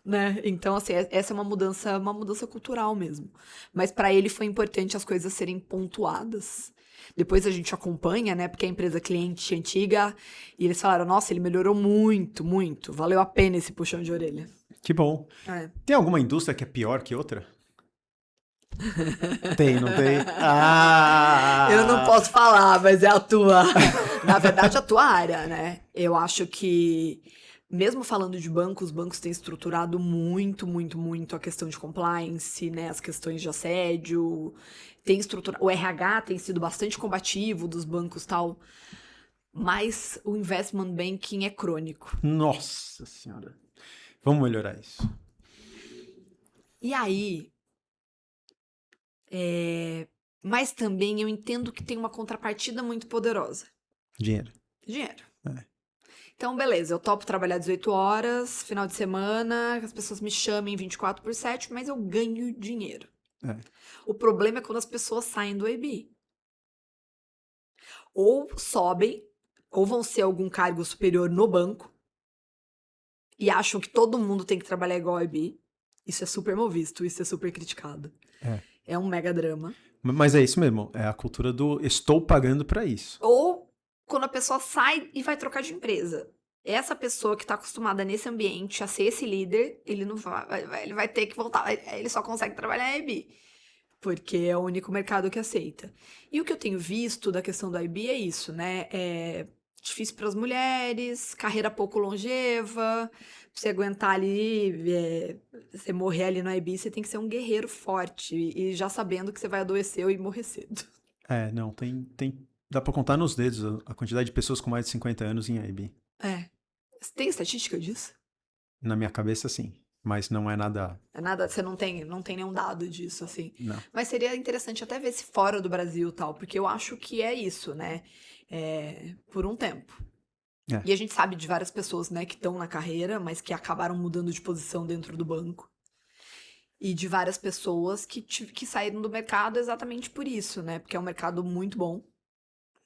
Né? Então, assim, essa é uma mudança cultural mesmo. Mas pra ele foi importante as coisas serem pontuadas. Depois a gente acompanha, né? Porque a empresa cliente antiga, e eles falaram, nossa, ele melhorou muito, muito. Valeu a pena esse puxão de orelha. Que bom. Tem alguma indústria que é pior que outra? Tem, não tem? Eu não posso falar, mas é a tua. Na verdade, a tua área, né? Eu acho que, mesmo falando de bancos, os bancos têm estruturado muito, muito, muito a questão de compliance, né? As questões de assédio. O RH tem sido bastante combativo dos bancos e tal. Mas o investment banking é crônico. Nossa Senhora. Vamos melhorar isso. E aí... Mas também eu entendo que tem uma contrapartida muito poderosa. Dinheiro. Então, beleza, eu topo trabalhar 18 horas, final de semana, que as pessoas me chamem 24/7, mas eu ganho dinheiro. O problema é quando as pessoas saem do IB. Ou sobem, ou vão ser algum cargo superior no banco, e acham que todo mundo tem que trabalhar igual ao IB. Isso é super mal visto, isso é super criticado. É um mega drama. Mas é isso mesmo, é a cultura do estou pagando pra isso. Ou quando a pessoa sai e vai trocar de empresa. Essa pessoa que tá acostumada nesse ambiente a ser esse líder, ele não vai, ele vai ter que voltar, ele só consegue trabalhar em IB, porque é o único mercado que aceita. E o que eu tenho visto da questão do IB é isso, né? É difícil para as mulheres, carreira pouco longeva, você aguentar ali, você morrer ali no IB, você tem que ser um guerreiro forte e já sabendo que você vai adoecer e morrer cedo. Não, dá pra contar nos dedos a quantidade de pessoas com mais de 50 anos em IB. Tem estatística disso? Na minha cabeça, sim. Mas não é nada... Você não tem nenhum dado disso, assim. Não. Mas seria interessante até ver se fora do Brasil e tal, porque eu acho que é isso, né? Por um tempo. E a gente sabe de várias pessoas, né, que estão na carreira, mas que acabaram mudando de posição dentro do banco. E de várias pessoas que saíram do mercado exatamente por isso, né? Porque é um mercado muito bom,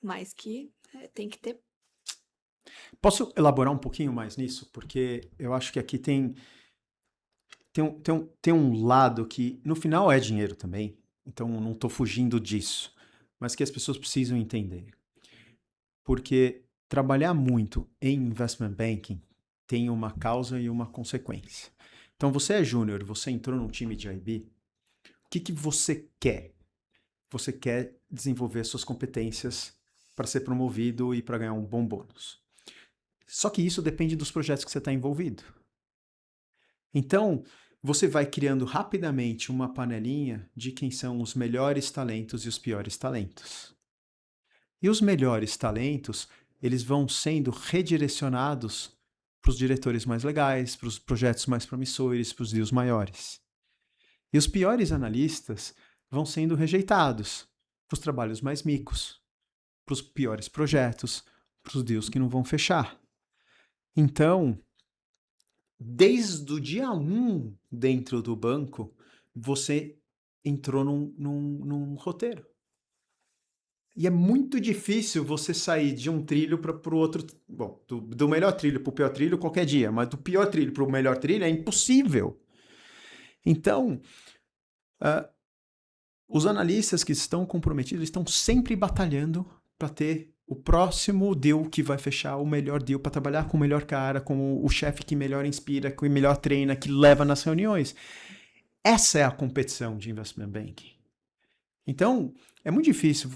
mas que tem que ter... Posso elaborar um pouquinho mais nisso? Porque eu acho que aqui tem um lado que, no final, é dinheiro também. Então, não estou fugindo disso. Mas que as pessoas precisam entender. Porque trabalhar muito em investment banking tem uma causa e uma consequência. Então, você é júnior, você entrou num time de IB, o que você quer? Você quer desenvolver suas competências para ser promovido e para ganhar um bom bônus. Só que isso depende dos projetos que você está envolvido. Então, você vai criando rapidamente uma panelinha de quem são os melhores talentos e os piores talentos. E os melhores talentos, eles vão sendo redirecionados para os diretores mais legais, para os projetos mais promissores, para os deals maiores. E os piores analistas vão sendo rejeitados para os trabalhos mais micos, para os piores projetos, para os deals que não vão fechar. Então, desde o dia 1 dentro do banco, você entrou num roteiro. E é muito difícil você sair de um trilho para o outro. Bom, do melhor trilho para o pior trilho qualquer dia, mas do pior trilho para o melhor trilho é impossível. Então, os analistas que estão comprometidos estão sempre batalhando para ter o próximo deal que vai fechar o melhor deal, para trabalhar com o melhor cara, com o chefe que melhor inspira, que melhor treina, que leva nas reuniões. Essa é a competição de investment banking. Então, é muito difícil.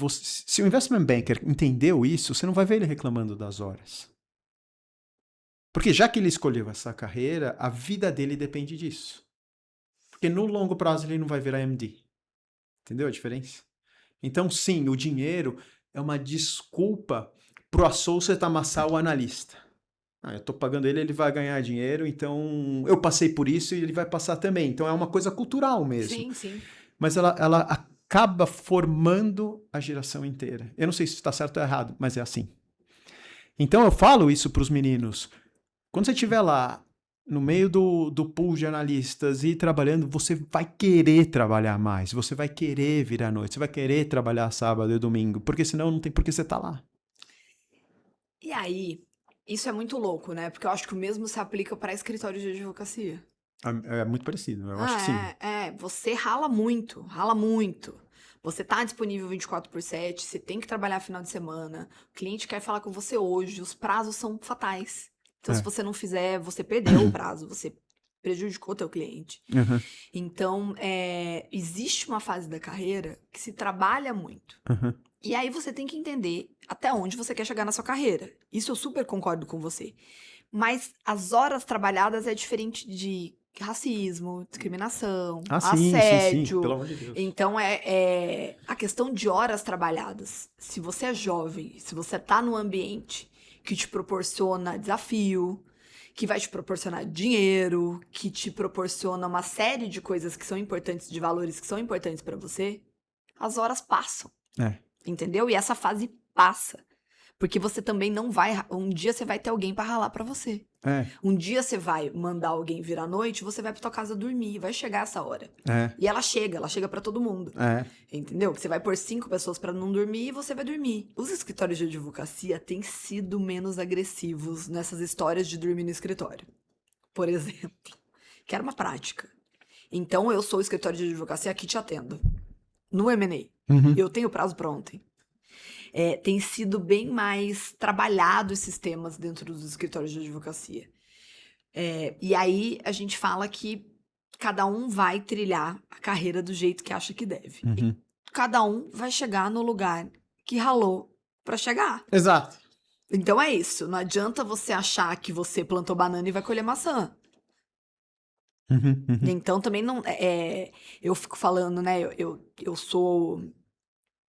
Se o investment banker entendeu isso, você não vai ver ele reclamando das horas. Porque já que ele escolheu essa carreira, a vida dele depende disso. Porque no longo prazo ele não vai virar MD. Entendeu a diferença? Então, sim, o dinheiro é uma desculpa pro associate amassar o analista. Eu tô pagando ele, ele vai ganhar dinheiro, então eu passei por isso e ele vai passar também. Então é uma coisa cultural mesmo. Sim, sim. Mas ela acaba formando a geração inteira. Eu não sei se está certo ou errado, mas é assim. Então eu falo isso para os meninos. Quando você estiver lá, no meio do pool de analistas e trabalhando, você vai querer trabalhar mais, você vai querer vir à noite, você vai querer trabalhar sábado e domingo, porque senão não tem por que você estar lá. E aí, isso é muito louco, né? Porque eu acho que o mesmo se aplica para escritórios de advocacia. É muito parecido, eu acho que sim. Você rala muito, rala muito. Você tá disponível 24/7, você tem que trabalhar final de semana, o cliente quer falar com você hoje, os prazos são fatais. Então, se você não fizer, você perdeu o prazo, você prejudicou teu cliente. Uhum. Então, existe uma fase da carreira que se trabalha muito. Uhum. E aí você tem que entender até onde você quer chegar na sua carreira. Isso eu super concordo com você. Mas as horas trabalhadas é diferente de racismo, discriminação, assédio. Sim, pelo amor de Deus. Então, a questão de horas trabalhadas. Se você é jovem, se você tá num ambiente que te proporciona desafio, que vai te proporcionar dinheiro, que te proporciona uma série de coisas que são importantes, de valores que são importantes pra você, as horas passam. Entendeu? E essa fase passa. Porque você também não vai... Um dia você vai ter alguém pra ralar pra você. Um dia você vai mandar alguém vir à noite, você vai pra tua casa dormir, vai chegar essa hora. E ela chega pra todo mundo. Entendeu? Você vai pôr 5 pessoas pra não dormir e você vai dormir. Os escritórios de advocacia têm sido menos agressivos nessas histórias de dormir no escritório. Por exemplo, que era uma prática. Então, eu sou o escritório de advocacia, aqui te atendo. No M&A. Eu tenho prazo pra ontem. Tem sido bem mais trabalhado esses temas dentro dos escritórios de advocacia. E aí, a gente fala que cada um vai trilhar a carreira do jeito que acha que deve. E cada um vai chegar no lugar que ralou pra chegar. Exato. Então é isso. Não adianta você achar que você plantou banana e vai colher maçã. Então também não... eu fico falando, né? Eu sou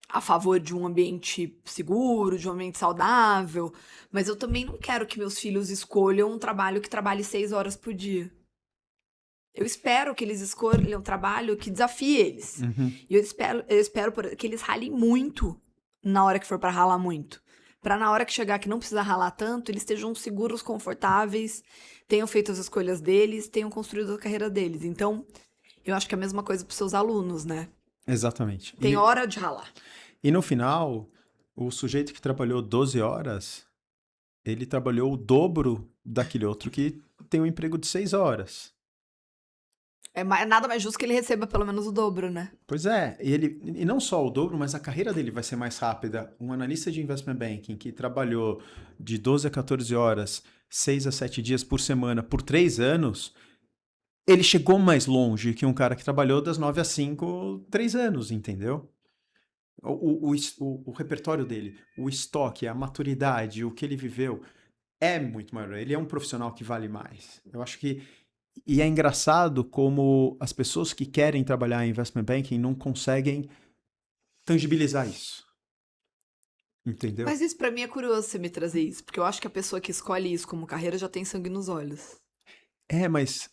a favor de um ambiente seguro, de um ambiente saudável, mas eu também não quero que meus filhos escolham um trabalho que trabalhe 6 horas por dia. Eu espero que eles escolham um trabalho que desafie eles. E eu espero que eles ralem muito na hora que for pra ralar muito. Pra na hora que chegar que não precisa ralar tanto, eles estejam seguros, confortáveis, tenham feito as escolhas deles, tenham construído a carreira deles. Então, eu acho que é a mesma coisa pros seus alunos, né? Exatamente. Tem hora de ralar. E no final, o sujeito que trabalhou 12 horas, ele trabalhou o dobro daquele outro que tem um emprego de 6 horas. É nada mais justo que ele receba pelo menos o dobro, né? Pois é, e não só o dobro, mas a carreira dele vai ser mais rápida. Um analista de investment banking que trabalhou de 12 a 14 horas, 6 a 7 dias por semana, por 3 anos, ele chegou mais longe que um cara que trabalhou das 9 às 5, 3 anos, entendeu? O repertório dele, o estoque, a maturidade, o que ele viveu é muito maior. Ele é um profissional que vale mais. Eu acho que E é engraçado como as pessoas que querem trabalhar em investment banking não conseguem tangibilizar isso. Entendeu? Mas isso pra mim é curioso você me trazer isso, porque eu acho que a pessoa que escolhe isso como carreira já tem sangue nos olhos. Mas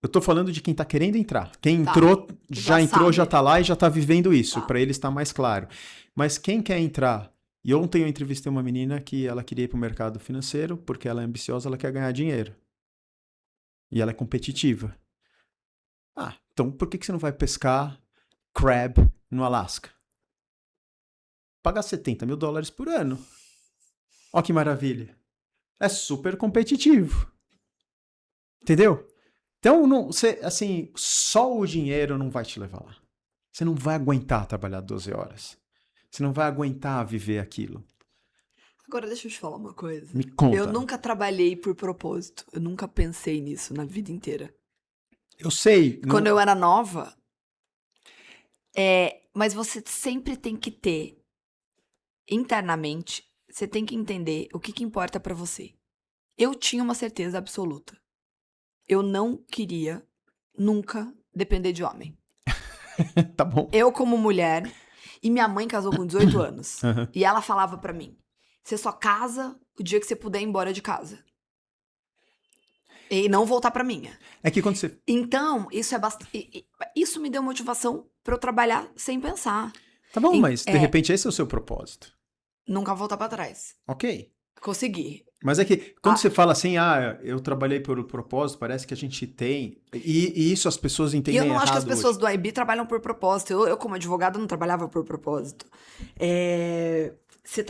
eu tô falando de quem tá querendo entrar. Quem Tá. entrou, Já já sabe. tá lá e já tá vivendo isso. Tá. Pra eles tá mais claro. Mas quem quer entrar... E ontem eu entrevistei uma menina que ela queria ir pro mercado financeiro porque ela é ambiciosa, ela quer ganhar dinheiro. E ela é competitiva. Então por que você não vai pescar crab no Alasca? Pagar $70 mil por ano. Ó que maravilha. É super competitivo. Entendeu? Então, não, assim, só o dinheiro não vai te levar lá. Você não vai aguentar trabalhar 12 horas. Você não vai aguentar viver aquilo. Agora deixa eu te falar uma coisa. Me conta. Eu nunca trabalhei por propósito. Eu nunca pensei nisso na vida inteira. Eu sei. Quando eu era nova, mas você sempre tem que ter, internamente, você tem que entender o que importa pra você. Eu tinha uma certeza absoluta. Eu não queria nunca depender de homem. Tá bom. Eu como mulher, e minha mãe casou com 18 anos. Uhum. E ela falava pra mim, você só casa o dia que você puder ir embora de casa. E não voltar pra minha. É que quando você... Então, isso me deu motivação pra eu trabalhar sem pensar. Tá bom, mas de repente esse é o seu propósito. Nunca voltar pra trás. Ok. Consegui. Mas é que quando você fala assim, eu trabalhei por propósito, parece que a gente tem... E isso as pessoas E entendem eu não errado acho que as pessoas hoje. do IB trabalham por propósito. Eu como advogada, não trabalhava por propósito. Você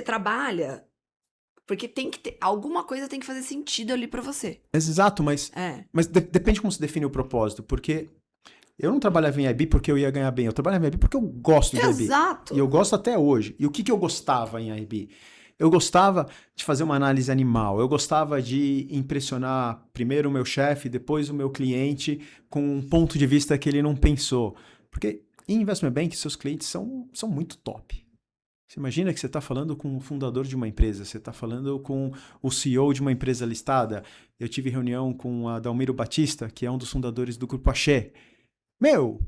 trabalha porque tem que ter... Alguma coisa tem que fazer sentido ali pra você. Exato, mas depende como se define o propósito, porque eu não trabalhava em IB porque eu ia ganhar bem, eu trabalhava em IB porque eu gosto de IB. Exato. E eu gosto até hoje. E o que eu gostava em IB? Eu gostava de fazer uma análise animal, eu gostava de impressionar primeiro o meu chefe, depois o meu cliente, com um ponto de vista que ele não pensou. Porque em Investment Bank, seus clientes são muito top. Você imagina que você está falando com o fundador de uma empresa, você está falando com o CEO de uma empresa listada. Eu tive reunião com a Dalmiro Batista, que é um dos fundadores do Grupo Axé. Meu,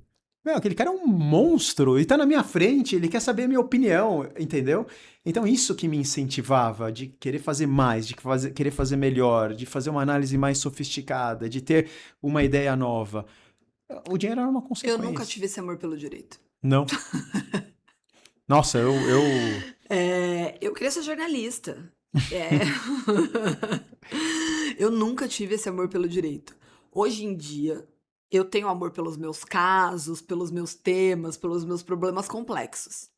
aquele cara é um monstro, ele tá na minha frente, ele quer saber a minha opinião, entendeu? Então isso que me incentivava de querer fazer mais, de querer fazer melhor, de fazer uma análise mais sofisticada, de ter uma ideia nova. O dinheiro era uma consequência. Eu nunca tive esse amor pelo direito. Não. Nossa, Eu queria ser jornalista. Eu nunca tive esse amor pelo direito. Hoje em dia, eu tenho amor pelos meus casos, pelos meus temas, pelos meus problemas complexos.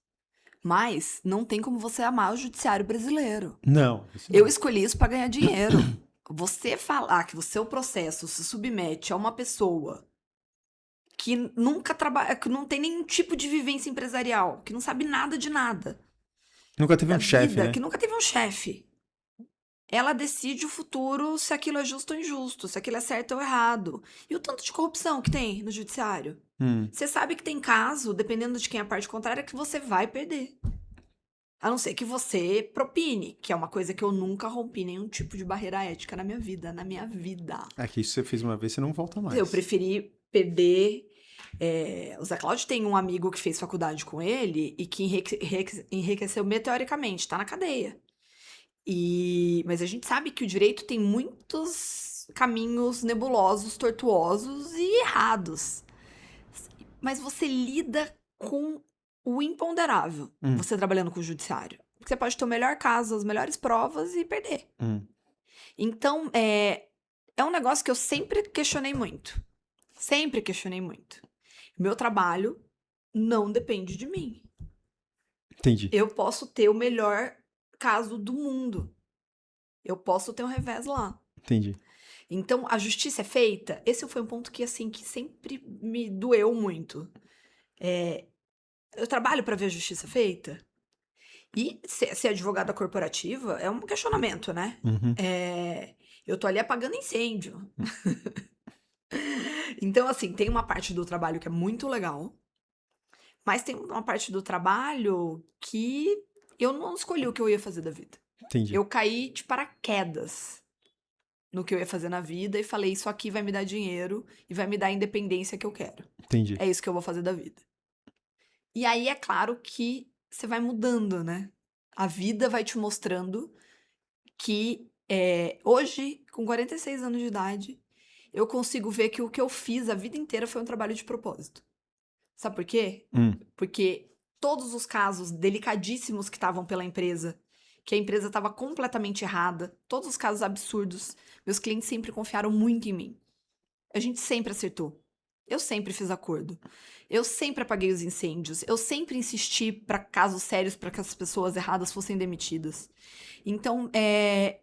Mas não tem como você amar o judiciário brasileiro. Não. Eu escolhi isso pra ganhar dinheiro. Você falar que o seu processo se submete a uma pessoa que nunca trabalha, que não tem nenhum tipo de vivência empresarial, que não sabe nada de nada. Nunca teve da um chefe, vida, né? que nunca teve um chefe. Ela decide o futuro se aquilo é justo ou injusto, se aquilo é certo ou errado. E o tanto de corrupção que tem no judiciário. Você sabe que tem caso, dependendo de quem é a parte contrária, que você vai perder. A não ser que você propine, que é uma coisa que eu nunca rompi nenhum tipo de barreira ética na minha vida. É que isso você fez uma vez, você não volta mais. Eu preferi perder. O Zé Cláudio tem um amigo que fez faculdade com ele e que enriqueceu meteoricamente, tá na cadeia. Mas a gente sabe que o direito tem muitos caminhos nebulosos, tortuosos e errados. Mas você lida com o imponderável, você trabalhando com o judiciário. Você pode ter o melhor caso, as melhores provas e perder. Então, é um negócio que eu sempre questionei muito. Sempre questionei muito. Meu trabalho não depende de mim. Entendi. Eu posso ter o melhor caso do mundo. Eu posso ter um revés lá. Entendi. Então, a justiça é feita? Esse foi um ponto que, assim, que sempre me doeu muito. Eu trabalho para ver a justiça feita? E ser advogada corporativa é um questionamento, né? Eu tô ali apagando incêndio. Então, assim, tem uma parte do trabalho que é muito legal, mas tem uma parte do trabalho que eu não escolhi o que eu ia fazer da vida. Entendi. Eu caí de paraquedas. no que eu ia fazer na vida e falei, isso aqui vai me dar dinheiro e vai me dar a independência que eu quero. Entendi. É isso que eu vou fazer da vida. E aí é claro que você vai mudando, né? A vida vai te mostrando que hoje, com 46 anos de idade, eu consigo ver que o que eu fiz a vida inteira foi um trabalho de propósito. Sabe por quê? Porque todos os casos delicadíssimos que estavam pela empresa, que a empresa estava completamente errada, todos os casos absurdos, meus clientes sempre confiaram muito em mim. A gente sempre acertou. Eu sempre fiz acordo. Eu sempre apaguei os incêndios. Eu sempre insisti para casos sérios para que as pessoas erradas fossem demitidas. Então,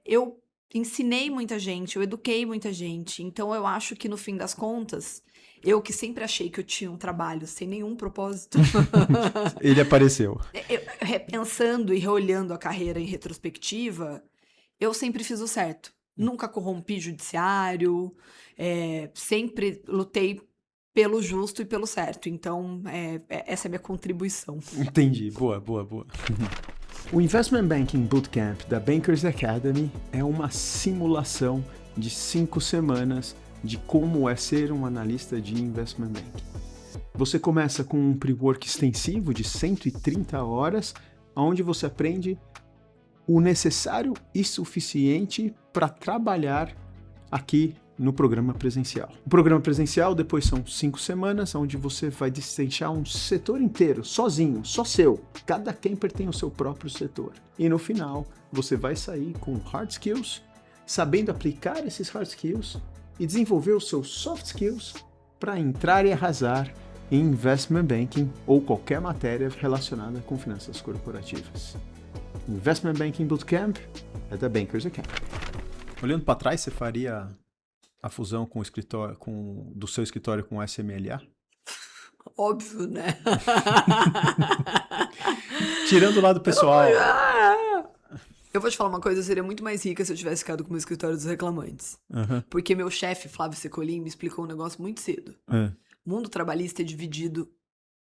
eu ensinei muita gente, eu eduquei muita gente. Então, eu acho que no fim das contas, eu que sempre achei que eu tinha um trabalho sem nenhum propósito. Ele apareceu. Repensando e reolhando a carreira em retrospectiva, eu sempre fiz o certo. Nunca corrompi judiciário, sempre lutei pelo justo e pelo certo. Então, essa é a minha contribuição. Entendi. Boa. O Investment Banking Bootcamp da Bankers Academy é uma simulação de 5 semanas de como é ser um analista de investment banking. Você começa com um pre-work extensivo de 130 horas, onde você aprende o necessário e suficiente para trabalhar aqui no programa presencial. O programa presencial depois são 5 semanas, onde você vai destrinchar um setor inteiro, sozinho, só seu. Cada camper tem o seu próprio setor. E no final, você vai sair com hard skills, sabendo aplicar esses hard skills e desenvolver os seus soft skills para entrar e arrasar em investment banking ou qualquer matéria relacionada com finanças corporativas. Investment Banking Bootcamp é da Bankers Academy. Olhando para trás, você faria a fusão com o escritório, do seu escritório com o SMLA? Óbvio, né? Tirando o lado pessoal. Eu vou te falar uma coisa, eu seria muito mais rica se eu tivesse ficado com o meu escritório dos reclamantes. Porque meu chefe, Flávio Secolim, me explicou um negócio muito cedo. O mundo trabalhista é dividido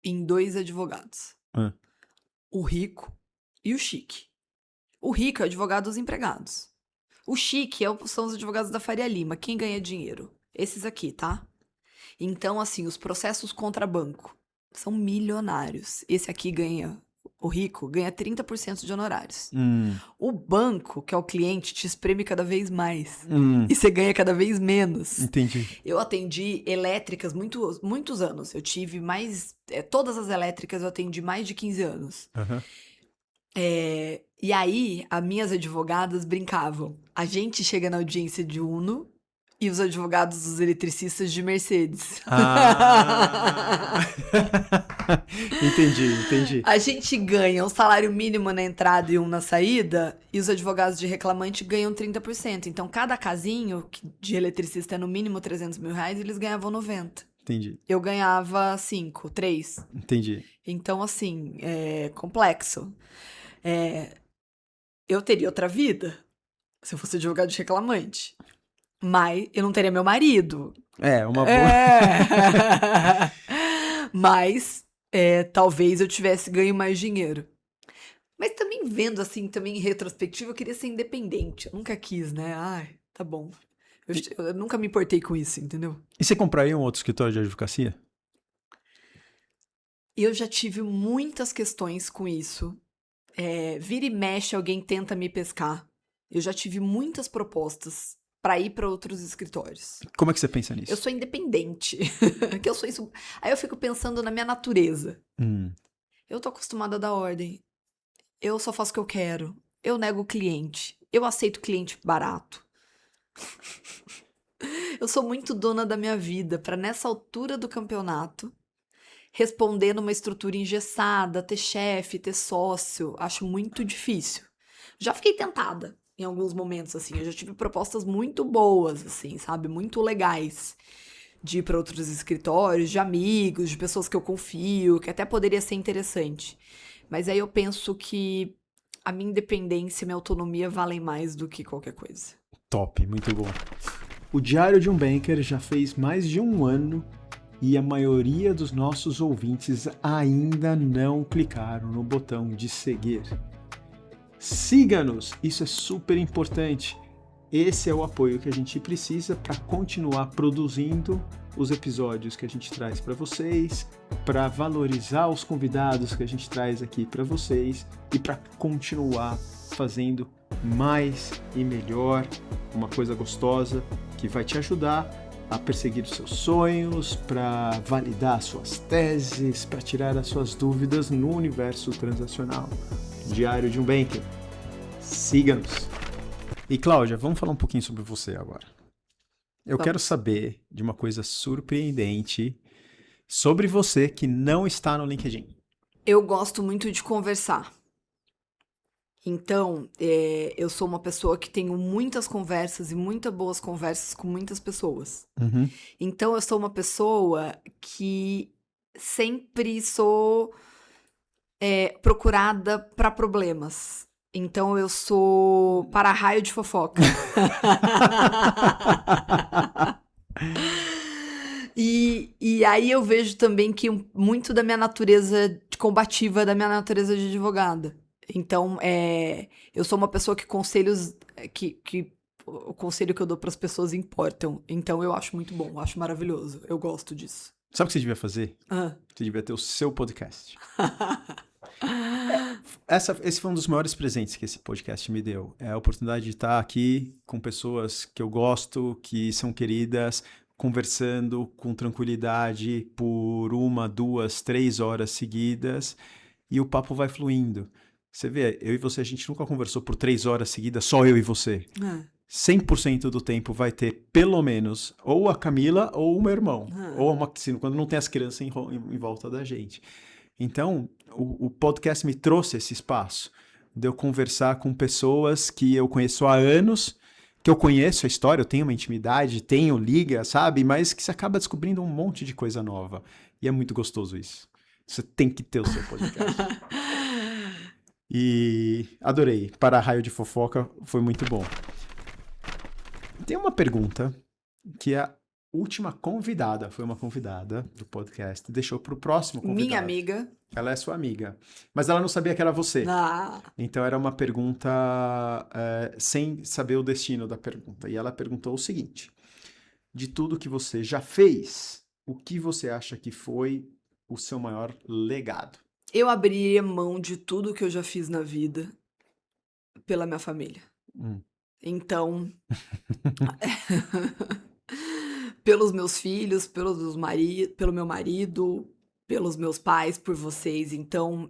em 2 advogados. O rico e o chique. O rico é o advogado dos empregados. O chique são os advogados da Faria Lima. Quem ganha dinheiro? Esses aqui, tá? Então, assim, os processos contra banco são milionários. Esse aqui ganha, o rico, ganha 30% de honorários. O banco, que é o cliente, te espreme cada vez mais. E você ganha cada vez menos. Entendi. Eu atendi elétricas muitos anos. Eu tive todas as elétricas eu atendi mais de 15 anos. E aí, as minhas advogadas brincavam. A gente chega na audiência de Uno e os advogados dos eletricistas de Mercedes. Entendi. A gente ganha um salário mínimo na entrada e um na saída, e os advogados de reclamante ganham 30%. Então, cada casinho de eletricista é no mínimo 300 mil reais, eles ganhavam 90. Entendi. Eu ganhava 3. Entendi. Então, assim, é complexo. Eu teria outra vida se eu fosse advogado de reclamante. Mas eu não teria meu marido. Uma boa. Mas talvez eu tivesse ganho mais dinheiro. Mas também vendo assim, também em retrospectiva, eu queria ser independente. Eu nunca quis, né? Ai, tá bom. Eu nunca me importei com isso, entendeu? E você compraria um outro escritório de advocacia? Eu já tive muitas questões com isso. Vira e mexe, alguém tenta me pescar. Eu já tive muitas propostas para ir para outros escritórios. Como é que você pensa nisso? Eu sou independente. Que eu sou isso. Aí eu fico pensando na minha natureza. Eu tô acostumada a dar ordem. Eu só faço o que eu quero. Eu nego o cliente. Eu aceito cliente barato. Eu sou muito dona da minha vida para nessa altura do campeonato responder numa estrutura engessada, ter chefe, ter sócio, acho muito difícil. Já fiquei tentada em alguns momentos, assim, eu já tive propostas muito boas, assim, sabe, muito legais, de ir para outros escritórios, de amigos, de pessoas que eu confio, que até poderia ser interessante. Mas aí eu penso que a minha independência e minha autonomia valem mais do que qualquer coisa. Top, muito bom. O Diário de um Banker já fez mais de 1 ano e a maioria dos nossos ouvintes ainda não clicaram no botão de seguir. Siga-nos, isso é super importante. esse é o apoio que a gente precisa para continuar produzindo os episódios que a gente traz para vocês, para valorizar os convidados que a gente traz aqui para vocês e para continuar fazendo mais e melhor, uma coisa gostosa que vai te ajudar a perseguir os seus sonhos, para validar suas teses, para tirar as suas dúvidas no universo transacional. Diário de um Banker. Siga-nos! E Cláudia, vamos falar um pouquinho sobre você agora. Eu quero saber de uma coisa surpreendente sobre você que não está no LinkedIn. Eu gosto muito de conversar. Então, eu sou uma pessoa que tenho muitas conversas e muitas boas conversas com muitas pessoas. Uhum. Então, eu sou uma pessoa que sempre sou procurada para problemas. Então, eu sou para-raio de fofoca. E aí eu vejo também que muito da minha natureza combativa, da minha natureza de advogada. Então, eu sou uma pessoa que conselhos... que o conselho que eu dou para as pessoas importam. Então, eu acho muito bom, eu acho maravilhoso. Eu gosto disso. Sabe o que você devia fazer? Você devia ter o seu podcast. Esse foi um dos maiores presentes que esse podcast me deu. É a oportunidade de estar aqui com pessoas que eu gosto, que são queridas, conversando com tranquilidade por 1, 2, 3 horas seguidas e o papo vai fluindo. Você vê, eu e você, a gente nunca conversou por 3 horas seguidas, só eu e você. 100% do tempo vai ter, pelo menos, ou a Camila ou o meu irmão. Ou a Maxine, quando não tem as crianças em volta da gente. Então, o podcast me trouxe esse espaço de eu conversar com pessoas que eu conheço há anos, que eu conheço a história, eu tenho uma intimidade, tenho liga, sabe? Mas que você acaba descobrindo um monte de coisa nova. E é muito gostoso isso. Você tem que ter o seu podcast. E adorei. Para-raio de fofoca foi muito bom. Tem uma pergunta que a última convidada, foi uma convidada do podcast, deixou para o próximo convidado. Minha amiga. Ela é sua amiga. Mas ela não sabia que era você. Ah. Então era uma pergunta sem saber o destino da pergunta. E ela perguntou o seguinte: de tudo que você já fez, o que você acha que foi o seu maior legado? Eu abriria mão de tudo que eu já fiz na vida pela minha família. Então, pelos meus filhos, pelo meu marido, pelos meus pais, por vocês. Então,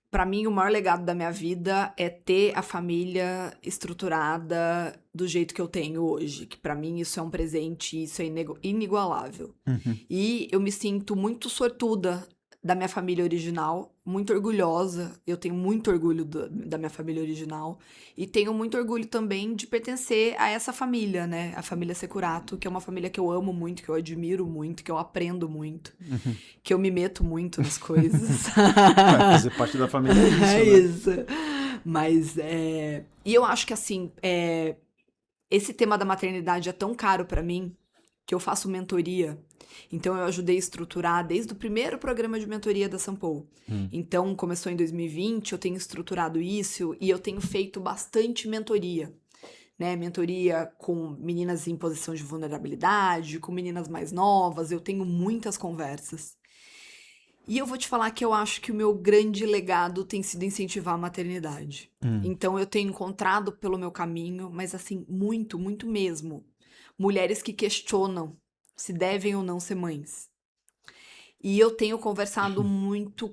para mim, o maior legado da minha vida é ter a família estruturada do jeito que eu tenho hoje. Que para mim isso é um presente, isso é inigualável. E eu me sinto muito sortuda da minha família original, muito orgulhosa. Eu tenho muito orgulho da minha família original. E tenho muito orgulho também de pertencer a essa família, né? A família Securato, que é uma família que eu amo muito, que eu admiro muito, que eu aprendo muito, que eu me meto muito nas coisas. Fazer parte da família é isso, É né? isso. Mas, e eu acho que, assim, esse tema da maternidade é tão caro pra mim que eu faço mentoria. Então, eu ajudei a estruturar desde o primeiro programa de mentoria da Sampo. Então, começou em 2020, eu tenho estruturado isso e eu tenho feito bastante mentoria. Né? Mentoria com meninas em posição de vulnerabilidade, com meninas mais novas, eu tenho muitas conversas. E eu vou te falar que eu acho que o meu grande legado tem sido incentivar a maternidade. Então, eu tenho encontrado pelo meu caminho, mas assim, muito, muito mesmo, mulheres que questionam se devem ou não ser mães. E eu tenho conversado muito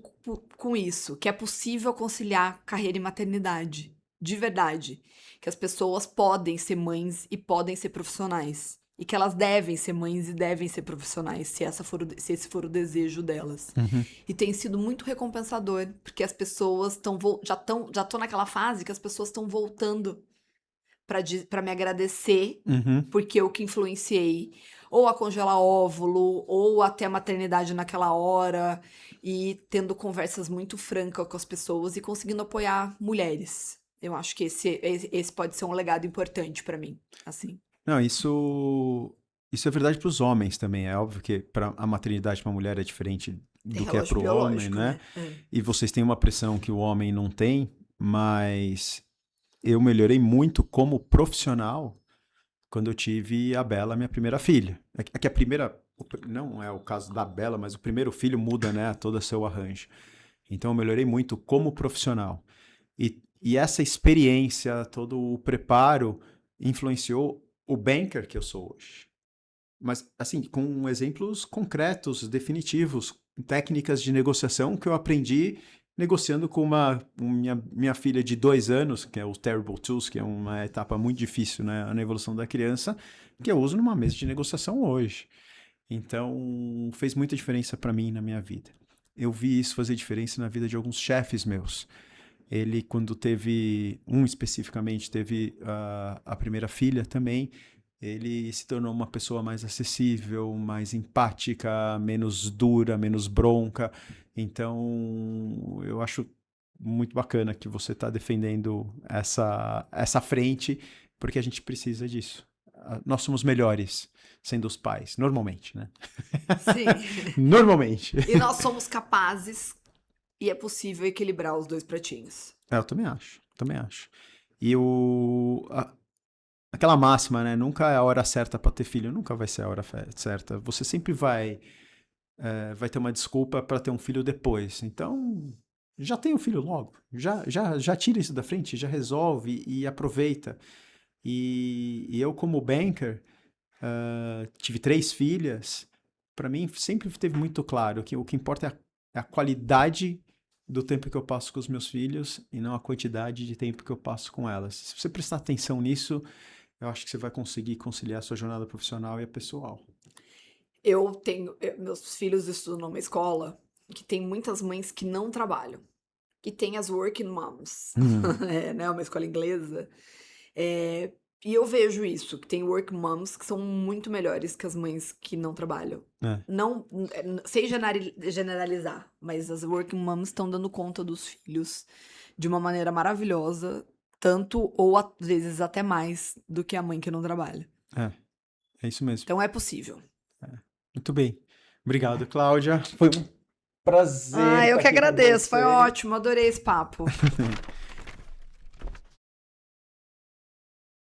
com isso, que é possível conciliar carreira e maternidade, de verdade. Que as pessoas podem ser mães e podem ser profissionais. E que elas devem ser mães e devem ser profissionais, se esse for o desejo delas. E tem sido muito recompensador, porque as pessoas já tô naquela fase que as pessoas estão voltando para me agradecer, porque eu que influenciei, ou a congelar óvulo, ou até a maternidade naquela hora, e tendo conversas muito francas com as pessoas e conseguindo apoiar mulheres. Eu acho que esse pode ser um legado importante para mim, assim. Não, isso é verdade para os homens também. É óbvio que a maternidade para a mulher é diferente do que é para o homem, né? E vocês têm uma pressão que o homem não tem, mas eu melhorei muito como profissional quando eu tive a Bela, minha primeira filha. É que a primeira, não é o caso da Bela, mas o primeiro filho muda, né, todo o seu arranjo. Então eu melhorei muito como profissional. E essa experiência, todo o preparo, influenciou o banker que eu sou hoje. Mas, assim, com exemplos concretos, definitivos, técnicas de negociação que eu aprendi negociando com minha filha de 2 anos, que é o Terrible Twos, que é uma etapa muito difícil, né, na evolução da criança, que eu uso numa mesa de negociação hoje. Então, fez muita diferença para mim na minha vida. Eu vi isso fazer diferença na vida de alguns chefes meus. Ele, quando especificamente, teve a primeira filha também, ele se tornou uma pessoa mais acessível, mais empática, menos dura, menos bronca. Então, eu acho muito bacana que você está defendendo essa frente, porque a gente precisa disso. Nós somos melhores sendo os pais, normalmente, né? Sim. Normalmente. E nós somos capazes e é possível equilibrar os dois pratinhos. Eu também acho. E aquela máxima, né? Nunca é a hora certa para ter filho, nunca vai ser a hora certa. Você sempre vai ter uma desculpa para ter um filho depois. Então, já tem um filho logo. Já tira isso da frente, já resolve e aproveita. E eu, como banker, tive 3 filhas. Para mim, sempre teve muito claro que o que importa é a qualidade do tempo que eu passo com os meus filhos e não a quantidade de tempo que eu passo com elas. Se você prestar atenção nisso, eu acho que você vai conseguir conciliar a sua jornada profissional e a pessoal. Meus filhos estudam numa escola que tem muitas mães que não trabalham. E tem as working moms, né? Uma escola inglesa. E eu vejo isso, que tem working moms que são muito melhores que as mães que não trabalham. Não, sem generalizar, mas as working moms estão dando conta dos filhos de uma maneira maravilhosa, tanto ou às vezes até mais do que a mãe que não trabalha. É isso mesmo. Então é possível. Muito bem. Obrigado, Cláudia. Foi um prazer. Eu que agradeço, foi ótimo, adorei esse papo.